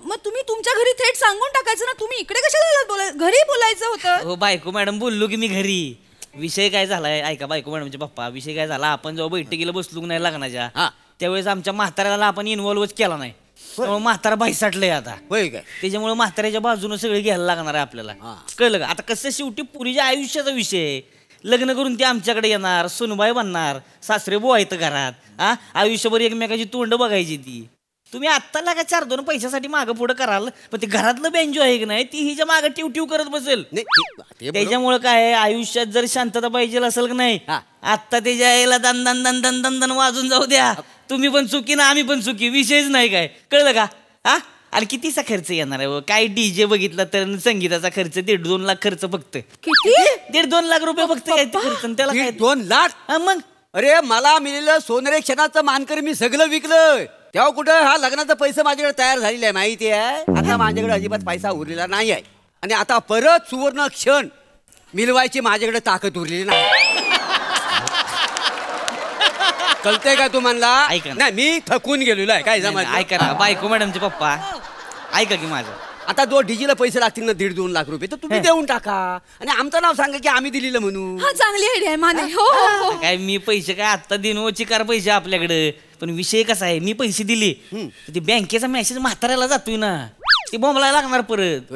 मग तुम्ही तुमच्या घरी थेट सांगून टाकायचं ना. तुम्ही इकडे कशाला घरी बोलायचं होतं. हो बायको मॅडम बोललो की मी घरी. विषय काय झालाय ऐका बायको मॅडमचे पप्पा विषय काय झाला आपण जेव्हा बैठकीला बसलो नाही लग्नाच्या हा. त्यावेळेस आमच्या म्हाताऱ्याला आपण इन्व्हॉल्वच केला नाही. त्यामुळे म्हातारा भाईसाटलंय आता. होय काय त्याच्यामुळे म्हाताऱ्याच्या बाजूने सगळं घ्यायला लागणार आहे आपल्याला. हा. कळलं का? आता कसं शेवटी पुरीच्या आयुष्याचा विषय आहे. लग्न करून ते आमच्याकडे येणार सुनबाई बनणार सासरे बोवायचं घरात. हा आयुष्यभर एकमेकाची तोंड बघायची ती. तुम्ही आत्ता लागा 4-2 पैशासाठी मागं पुढं कराल पण ते घरातलं बेंजो आहे की नाही ती हिच्या मागं टिव करत बसेल. नाही ते बरोबर. त्याच्यामुळे काय आयुष्यात जर शांतता पाहिजे असेल की नाही हा. आत्ता त्याच्या यायला दन दन दन दन दन दन वाजून जाऊ द्या तुम्ही पण चुकी ना आम्ही पण चुकी, विषयच नाही काय, कळलं का? हा आणि कितीचा खर्च येणार आहे? काय डीजे बघितला तर संगीताचा खर्च 1.5-2 लाख खर्च फक्त. किती? 1.5-2 लाख रुपये फक्त खर्च. त्याला काय 1.5-2 लाख? हा मग अरे मला मिळालेलं सोनेरी क्षणाचं मानकर मी सगळं विकलं. तेव्हा कुठं हा लग्नाचा पैसा माझ्याकडे तयार झालेला आहे माहिती आहे. आता माझ्याकडे अजिबात पैसा उरलेला नाही आहे आणि आता परत सुवर्ण क्षण मिळवायची माझ्याकडे ताकद उरलेली नाही. कळतंय का तुम्हाला? ऐका ना. नाही मी थकून गेलेलो आहे. काय जमा ऐका ना, बायको मॅडमचे पप्पा ऐका की माझं. आता जो डीजीला पैसे लागतील ना 1.5-2 लाख रुपये तर तुम्ही देऊन टाका आणि आमचं नाव सांगा की आम्ही दिलेलं म्हणून. हा चांगली आयडिया आहे माने. हो हो हो. काय मी पैसे काय आत्ता दिन चिकार पैसे आपल्याकडे, पण विषय कसा आहे, मी पैसे दिले तर ते बँकेचा मेसेज म्हाताऱ्याला जातोय ना, ते बोंबलायला लागणार परत.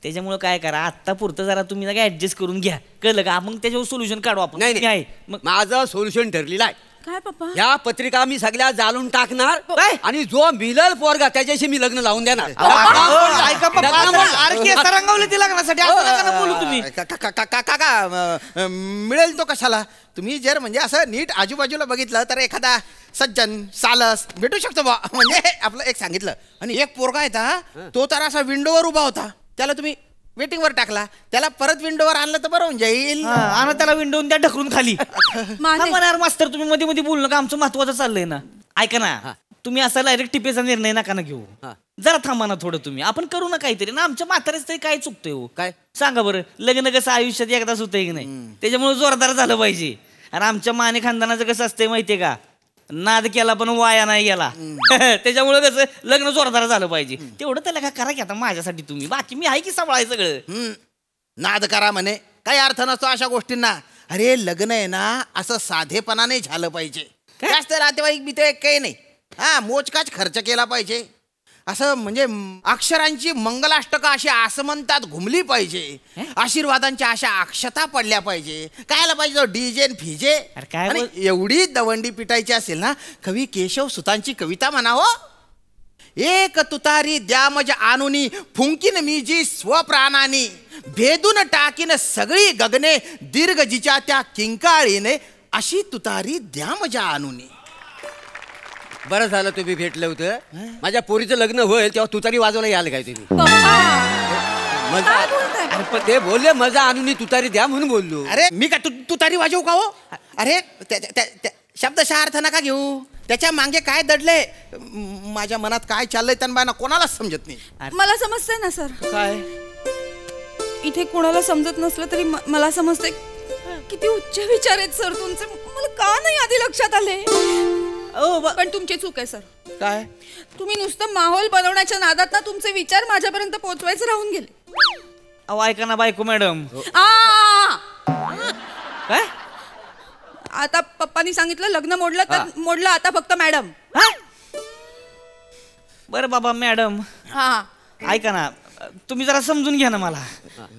त्याच्यामुळे काय करा, आत्ता पुरतं जरा तुम्ही जागा ऍडजस्ट करून घ्या, कळलं का? मग त्याच्यावर सोल्युशन काढू आपण. नाही मग माझं सोल्युशन ठरलेलं आहे. काय पप्पा? या पत्रिका मी सगळ्या जाळून टाकणार आणि जो मिळल पोरगा त्याच्याशी मी लग्न लावून देणार. ऐका पप्पा, रंगवलं ते लग्नासाठी असं नका ना बोलू तुम्ही. काका मिळेल तो कशाला? तुम्ही जर म्हणजे असं नीट आजूबाजूला बघितलं तर एखादा सज्जन सालस भेटू शकतो बा. म्हणजे आपलं एक सांगितलं आणि एक पोरगा येता तो तर असा विंडोवर उभा होता, त्याला तुम्ही वेटिंगवर टाकला, त्याला परत विंडोवर आणलं तर बरं होऊन जाईल. आणि त्याला विंडोवून द्या ढकलून खाली. म्हणणार मास्तर तुम्ही मध्ये मध्ये बोलू नका, आमचं महत्वाचं चाललंय ना. ऐका ना, तुम्ही असा डायरेक्ट टिपेचा निर्णय नका ना घेऊ, जरा थांबा ना थोडं. तुम्ही आपण करू ना काहीतरी ना, आमच्या म्हाताऱ्याच तरी काय चुकतंय हो? काय सांगा बरं, लग्न कसं आयुष्यात एकदाच होतंय की नाही, त्याच्यामुळे जोरदार झालं पाहिजे. आणि आमच्या माने खानदानाचं कसं असतंय माहितीये का, नाद केला पण वाया नाही गेला. त्याच्यामुळे कसं लग्न जोरदार झालं पाहिजे. तेवढं त्याला काय करा की आता माझ्यासाठी तुम्ही, बाकी मी आहे की सांभाळाय सगळं. नाद करा म्हणे, काही अर्थ नसतो अशा गोष्टींना. अरे लग्न आहे ना असं साधेपणाने झालं पाहिजे, जास्त नातेवाईक बिते काही नाही. हा मोजकाच खर्च केला पाहिजे. असं म्हणजे अक्षरांची मंगलाष्टका अशी आसमंतात घुमली पाहिजे, आशीर्वादांच्या अशा अक्षता पडल्या पाहिजे. कायला पाहिजे डीजे फिजे. आणि एवढी दवंडी पिटायची असेल ना, कवी केशव सुतांची कविता म्हणा हो. एक तुतारी द्या मज आणुनी, फुंकीन मी जी स्वप्राणानी, भेदून टाकीन सगळी गगने, दीर्घ जिच्या त्या किंकाळीने, अशी तुतारी द्या मज आणुनी. बरं झालं तुम्ही भेटलं होतं. माझ्या पोरीचं लग्न होईल तेव्हा तुतारी वाजवायला याल काय तुम्ही? ते बोलले मजा आणून तुतारी द्या म्हणून बोललो. अरे मी का तुतारी वाजवू का हो? अरे शब्दशः अर्थ नका घेऊ, त्याच्या मागे काय दडले, माझ्या मनात काय चाललंय त्यांना कोणालाच समजत नाही. मला समजतंय ना सर. काय? इथे कोणाला समजत नसलं तरी मला समजतंय किती उच्च विचार आहेत सर तुमचे. मला का नाही आधी लक्षात आले? पण तुमची चूक आहे सर. काय? तुम्ही नुसतं माहोल बनवण्याच्या नादात ना तुमचे विचार माझ्यापर्यंत पोहोचवायचे राहून गेले. अहो ऐका ना बायको मॅडम. काय? आता पप्पानी सांगितलं लग्न मोडलं तर मोडलं, आता फक्त मॅडम. बरं बाबा मॅडम, ऐका ना, तुम्ही जरा समजून घ्या ना मला.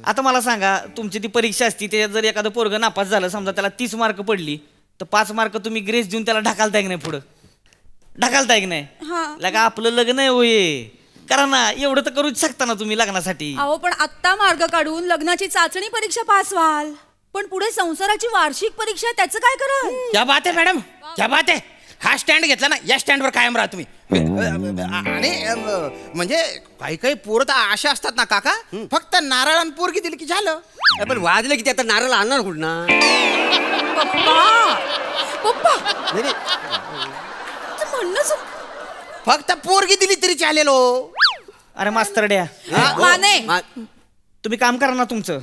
आता मला सांगा, तुमची ती परीक्षा असती, त्याच्यात जर एखादं पोरगं नापास झालं, समजा त्याला 30 मार्क पडली, तर 5 मार्क तुम्ही ग्रेस देऊन त्याला ढकलताय की नाही पुढं? ढकलताय की नाही? लगा आपलं लग्न आहे होय, करा ना, एवढं तर करूच शकता ना तुम्ही लग्नासाठी. अहो पण आत्ता मार्ग काढून लग्नाची चाचणी परीक्षा पास व्हाल, पण पुढे संसाराची वार्षिक परीक्षा, त्याचं काय कराल? क्या बात आहे मॅडम, क्या बात आहे. हा स्टँड घेतला ना, या स्टँडवर कायम राहा तुम्ही. आणि म्हणजे काही काही पोरं तर अशा असतात ना काका, फक्त नारळ आणि पोरगी दिली की झालं. पण वाजलं की ते आता नारळ आणणार कुठं? पप्पा फक्त पोरगी दिली तरी चालेलो. अरे मास्तरड्या, तुम्ही काम करा ना तुमचं.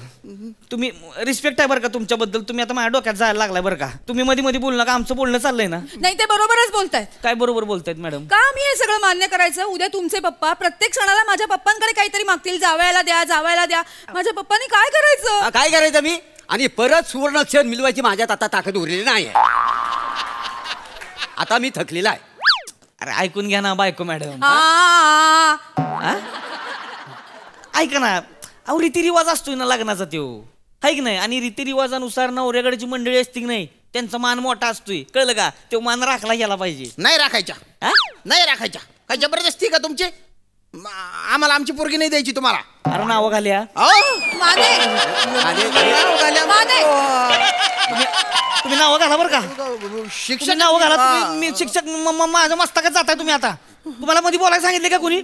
तुम्ही रिस्पेक्ट आहे बरं का तुमच्याबद्दल. तुम्ही आता माझ्या डोक्यात जायला लागलाय बरं का. तुम्ही मध्ये मध्ये बोलू नका, आमचं बोलणं चाललंय ना. नाही ते बरोबरच बोलतायत. काय बरोबर बोलतायत मॅडम? का मी हे सगळं मान्य करायचं? उद्या तुमचे पप्पा प्रत्येक सणाला माझ्या पप्पांकडे काहीतरी मागतील, जावयाला द्या जावयाला द्या. माझ्या पप्पांनी काय करायचं? काय करायचं मी? आणि परत सुवर्ण क्षण मिळवायची माझ्यात आता ताकद उरलेली नाही. आता मी थकलेला आहे. अरे ऐकून घ्या ना बायको मॅडम. ऐका ना, अहो रीतिरिवाज असतोय ना लग्नाचा त्यो, है की नाही? आणि रीतिरिवाजानुसार नवऱ्याकडची मंडळी असते की नाही, त्यांचा मान मोठा असतोय, कळलं का? तो मान राखला गेला पाहिजे. नाही राखायच्या, नाही राखायच्या. काय जबरदस्ती का तुमची? आम्हाला आमची पोरगी नाही द्यायची तुम्हाला. अरे नाव घाल्या. तुम्ही नाव घाला बरं का, शिक्षक नाव घाला तुम्ही. मी शिक्षक माझ्या मस्तकात जाताय तुम्ही. आता तुम्हाला मध्ये बोलायला सांगितले का कोणी?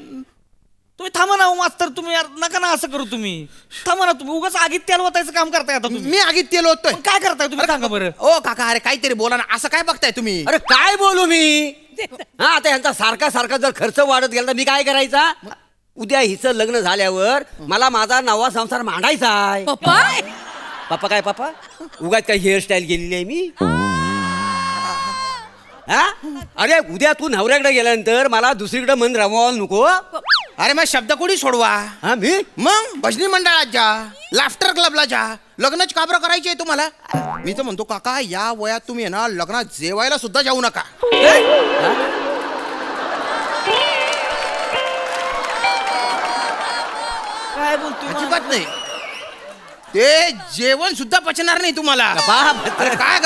तुम्ही थांबा ना मास्तर, तुम्ही यार नका ना असं करू. तुम्ही थांबा ना, तुम्ही उगाच आगीत तेल ओतायचं काम करताय आता तुम्ही. मी आगीत तेल ओततोय? काय करताय तुम्ही सांगा बरं. ओ काका, अरे काहीतरी बोला ना, असं काय बघताय तुम्ही? अरे काय बोलू मी? हा, आता यांचा सारखा सारखा जर खर्च वाढत गेला तर मी काय करायचा? उद्या हिचं लग्न झाल्यावर मला माझा नवा संसार मांडायचा आहे. पप्पा पप्पा काय पप्पा? उगाच काय हेअरस्टाईल गेलेली आहे मी? हा, अरे उद्या तू नवऱ्याकडे गेल्यानंतर मला दुसरीकडे मन रमवायला नको. अरे मग शब्दकोडी सोडवा. हा, मी मग भजनी मंडळात जा, लाफ्टर क्लबला जा, लग्नाची काबरं करायची आहे तुम्हाला. मी तर म्हणतो काका, या वयात तुम्ही ना लग्नात जेवायला सुद्धा जाऊ नका. काय बोलतोय? अजिबात नाही, ते जेवण सुद्धा पचणार नाही तुम्हाला. अरे काय ग,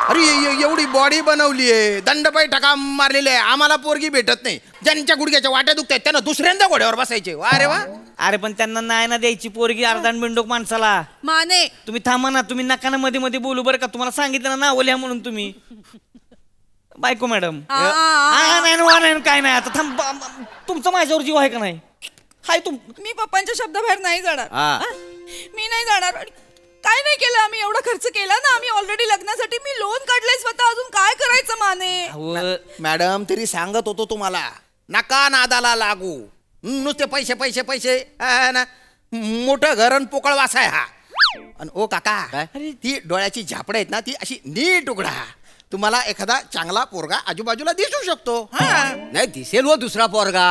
अरे एवढी बॉडी बनवली आहे, दंडपाई ठका मारलेले आहे, आम्हाला पोरगी भेटत नाही. ज्यांच्या गुडघ्याच्या वाट्या दुखतायत त्यांना दुसऱ्यांदा घोड्यावर बसायचे. वा रे वा. अरे पण त्यांना नाही ना द्यायची पोरगी अर्धान बिंडोक माणसाला. माने तुम्ही थांबा ना, तुम्ही नका ना मध्ये मध्ये बोलू बरं का. तुम्हाला सांगितलं ना नाव लिहा म्हणून तुम्ही. बायको मॅडम नाही काय नाही. आता थांब, तुमचं माझ्यावर जीव आहे का नाही? हाय मी पप्पांच्या शब्दाबाहेर नाही जाणार. हा. मी नाही जाणार. आणि काय नाही केलं आम्ही, एवढा खर्च केला ना आम्ही ऑलरेडी लग्नासाठी. मी लोन काढलंय स्वतः, अजून काय करायचं माने? मॅडम तरी सांगत होतो तुम्हाला, नका नादाला लागू. नुसते पैसे पैसे पैसे ना. मोठं घर आणि पोकळ वासा आहे हा. आणि ओ काका, ती डोळ्याची झापडं आहेत ना, ती अशी नीट उघडा. तुम्हाला एखादा चांगला पोरगा आजूबाजूला दिसू शकतो. नाही दिसेल हो दुसरा पोरगा,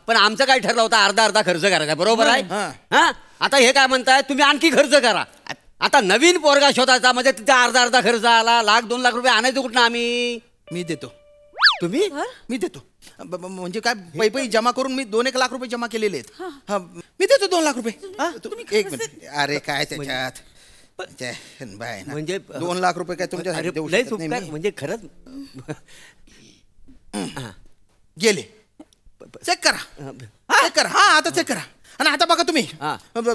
पण आमचं काय ठरलं होतं अर्धा अर्धा खर्च करायचा. बरोबर आहे. हा, आता हे काय म्हणताय तुम्ही, आणखी खर्च करा. आता नवीन पोरगा शोधायचा म्हणजे तिथे अर्धा अर्धा खर्च आला. 1,00,000-2 लाख रुपये आणायचं कुठं आम्ही? मी देतो. तुम्ही? मी देतो. म्हणजे काय, पै जमा करून मी 2-1 लाख रुपये जमा केलेले आहेत. हा, मी देतो 2 लाख रुपये. एक मिनिट. अरे काय त्याच्यात म्हणजे 2 लाख रुपये काय तुमच्या म्हणजे खरंच गेले. चेक करा, चेक करा. हा, आता चेक करा. आणि आता बघा तुम्ही,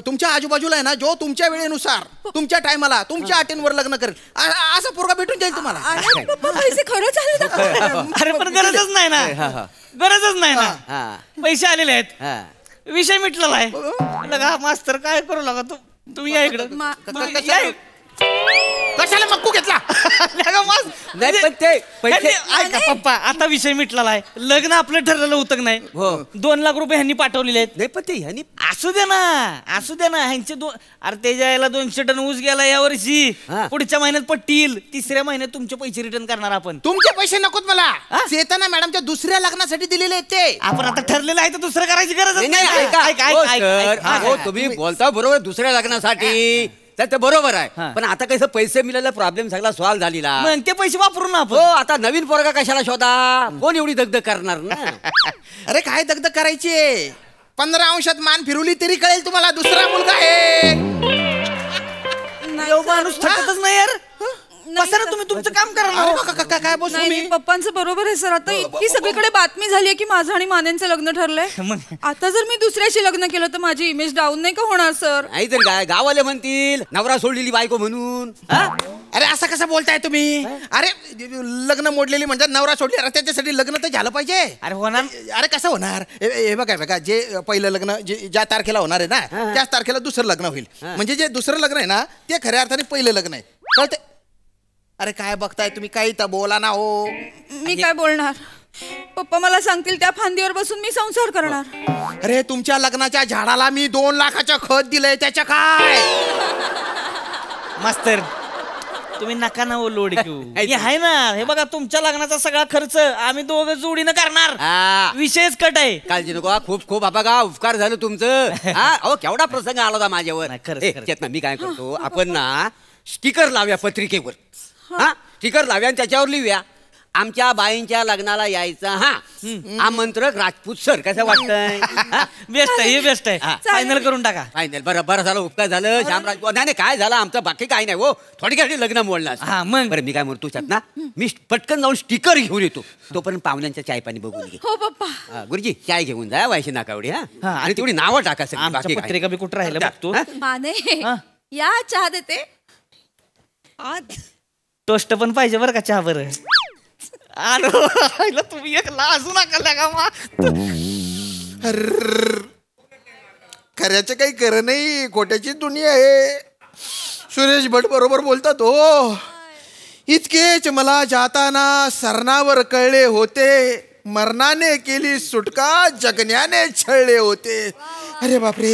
तुमच्या आजूबाजूला आहे ना, जो तुमच्या वेळेनुसार तुमच्या टायमाला तुमच्या अटींवर लग्न करेल असा पोरगा भेटून जाईल तुम्हाला. पैसे खरंच आले. अरे पण गरजच नाही ना, गरजच नाही ना. पैसे आलेले आहेत, विषय मिटलेला आहे. लगा मास्तर काय करू लागा तुम्ही या इकडं. कशाला मक्कू घेतला? नाही पण ते पैसे ऐका पप्पा, आता विषय मिटलेला आहे. लग्न आपलं ठरलेलं होतं की नाही? 2 लाख रुपये ह्यांनी पाठवलेले आहेत. नाही पण ते ह्यांनी असू दे ना, असू दे ना. ह्यांचे अरे त्याच्या याला 200 टन ऊस गेला या वर्षी. पुढच्या महिन्यात पट्टील, 3ऱ्या महिन्यात तुमचे पैसे रिटर्न करणार आपण. तुमचे पैसे नकोत मला. चेतना मॅडमच्या दुसऱ्या लग्नासाठी दिलेले आहेत ते. आपण आता ठरलेलं आहे तर दुसरं करायची गरज नाही. तुम्ही बोलता बरोबर दुसऱ्या लग्नासाठी, तर ते बरोबर आहे. पण आता कसं पैसे मिळायला प्रॉब्लेम सगळा सॉल्व्ह झालेला. मग ते पैसे वापरू ना आपण. हो, आता नवीन पोरगा कशाला शोधा? कोण एवढी दगदग करणार ना? अरे काय दगदग करायची? 15 अंशात मान फिरवली तरी कळेल तुम्हाला दुसरा मुलगा आहे. माणूस थकतच नाही यार. बसा ना तुम्ही तुमचं काम करा. काय बोलतो मी? पप्पांचं बरोबर आहे सर. आता इतकी सगळीकडे बातमी झाली की माझं आणि मानेंचं लग्न ठरलंय. आता जर मी दुसऱ्याशी लग्न केलं तर माझी इमेज डाऊन नाही का होणार सर? नाही तर काय, गावाले म्हणतील नवरा सोडलेली बायको म्हणून. अरे असं कसं बोलताय तुम्ही? अरे लग्न मोडलेली म्हणजे नवरा सोडली, त्याच्यासाठी लग्न तर झालं पाहिजे. अरे होणार. अरे कसं होणार? हे बघा, जे पहिलं लग्न ज्या तारखेला होणार आहे ना, त्याच तारखेला दुसरं लग्न होईल. म्हणजे जे दुसरं लग्न आहे ना, ते खऱ्या अर्थाने पहिलं लग्न आहे. कळतंय? अरे काय बघताय तुम्ही? काही तर बोला ना हो. मी काय बोलणार? पप्पा मला सांगतील त्या फांदीवर बसून मी संसार करणार. अरे तुमच्या लग्नाच्या झाडाला मी 2 लाखाचं खत दिलंय, त्याच्या काय? मास्तर तुम्ही नका ना लोड घेऊ. हे आहे ना, हे बघा तुमच्या लग्नाचा सगळा खर्च आम्ही दोघं जोडीनं करणार. विषयच कट आहे. काळजी नको. खूप खूप बघा उपकार झालं तुमचं. अहो केवढा प्रसंग आला होता माझ्यावर. चेतना, मी काय करतो, आपण ना स्टिकर लावूया पत्रिकेवर. स्टिकर लावूया आणि त्याच्यावर लिहूया आमच्या बाईंच्या लग्नाला यायचं. आमंत्रक राजपूत सर. कसं वाटतंय? बेस्ट आहे, हे बेस्ट आहे. फायनल करून टाका. फायनल. बरं झालं, उपकार झालं श्यामराज. नाही काय झालं आमचं, बाकी काय नाही हो. थोडक्यात लग्न मोडलं. मग बरं मी काय म्हणतो ना, मी पटकन जाऊन स्टिकर घेऊन येतो. तोपर्यंत पाहुण्यांच्या चाय पाणी बघून घे. हो पप्पा. गुरुजी चाय घेऊन जा वायशी नाकावडी. आणि तेवढी नावं टाका सगळी. पत्रिका बी कुठं राहिलं बघतो. माने या चहा देते. टोस्ट पण पाहिजे बरं का चहा बरं. अरे तुम्ही एक लाजू नका का खऱ्याचं काही खरं नाही, खोट्याची दुनिया आहे. सुरेश भट बरोबर बोलतात हो. इतकेच मला जाताना सरणावर कळले होते, मरणाने केली सुटका, जगण्याने छळले होते. अरे बापरे.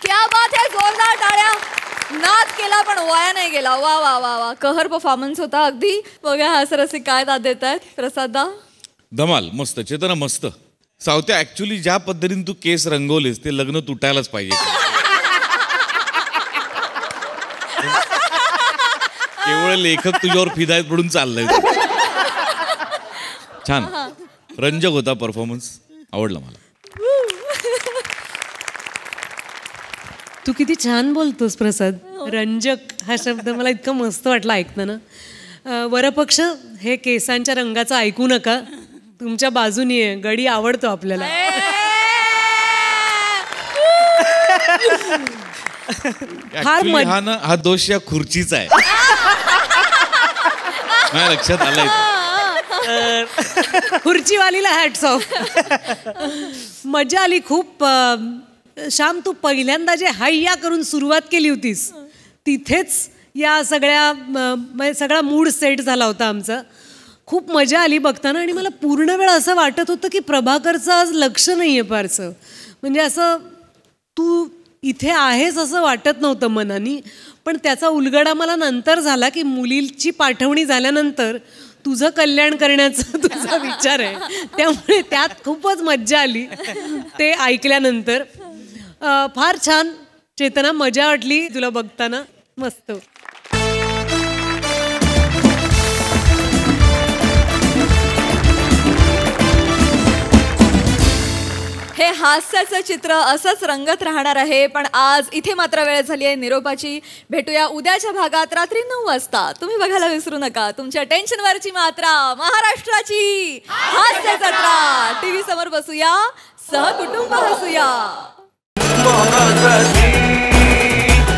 क्या बात है, जोरदार टाळ्या. नाद केला पण वाया नाही गेला. वा वा वा वा, कहर परफॉर्मन्स होता अगदी. बघा हास्यरसिक काय दाद देत आहेत. प्रसादा धमाल, मस्त. चेतना मस्त. सावत्या, ऍक्च्युली ज्या पद्धतीने तू केस रंगवलेस ते लग्न तुटायलाच पाहिजे. केवळ लेखक तुझ्यावर फिदायत पडून चाललंय. छान, रंजक होता परफॉर्मन्स, आवडला मला. तू किती छान बोलतोस प्रसाद. रंजक हा शब्द मला इतका मस्त वाटला ऐकताना. वरपक्ष हे केसांच्या रंगाचं ऐकू नका, तुमच्या बाजूनी आहे. गडी आवडतो आपल्याला. Actually हा दोष या खुर्चीचा आहे. माझ्या लक्षात आलंय. खुर्चीवालीला हॅट्स ऑफ. मजा आली खूप. श्याम, तू पहिल्यांदा जे हैया करून सुरुवात केली होतीस तिथेच या सगळा मूड सेट झाला होता आमचा. खूप मजा आली बघताना. आणि मला पूर्ण वेळ असं वाटत होतं की प्रभाकरचं आज लक्ष नाही आहे फारसं. म्हणजे असं तू इथे आहेस असं वाटत नव्हतं मनानी. पण त्याचा उलगडा मला नंतर झाला की मुलीची पाठवणी झाल्यानंतर तुझं कल्याण करण्याचा तुझा विचार आहे. त्यामुळे त्यात खूपच मज्जा आली ते ऐकल्यानंतर. फार छान चेतना, मजा वाटली तुला बघताना. मस्त. हे हास्याचं चित्र असंच रंगत राहणार आहे. पण आज इथे मात्र वेळ झाली आहे निरोपाची. भेटूया उद्याच्या भागात रात्री 9 वाजता. तुम्ही बघायला विसरू नका तुमच्या टेन्शनवरची मात्रा, महाराष्ट्राची हास्य जत्रा. टीव्ही समोर बसूया, सहकुटुंब हसूया.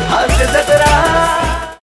हास्य जत्रा.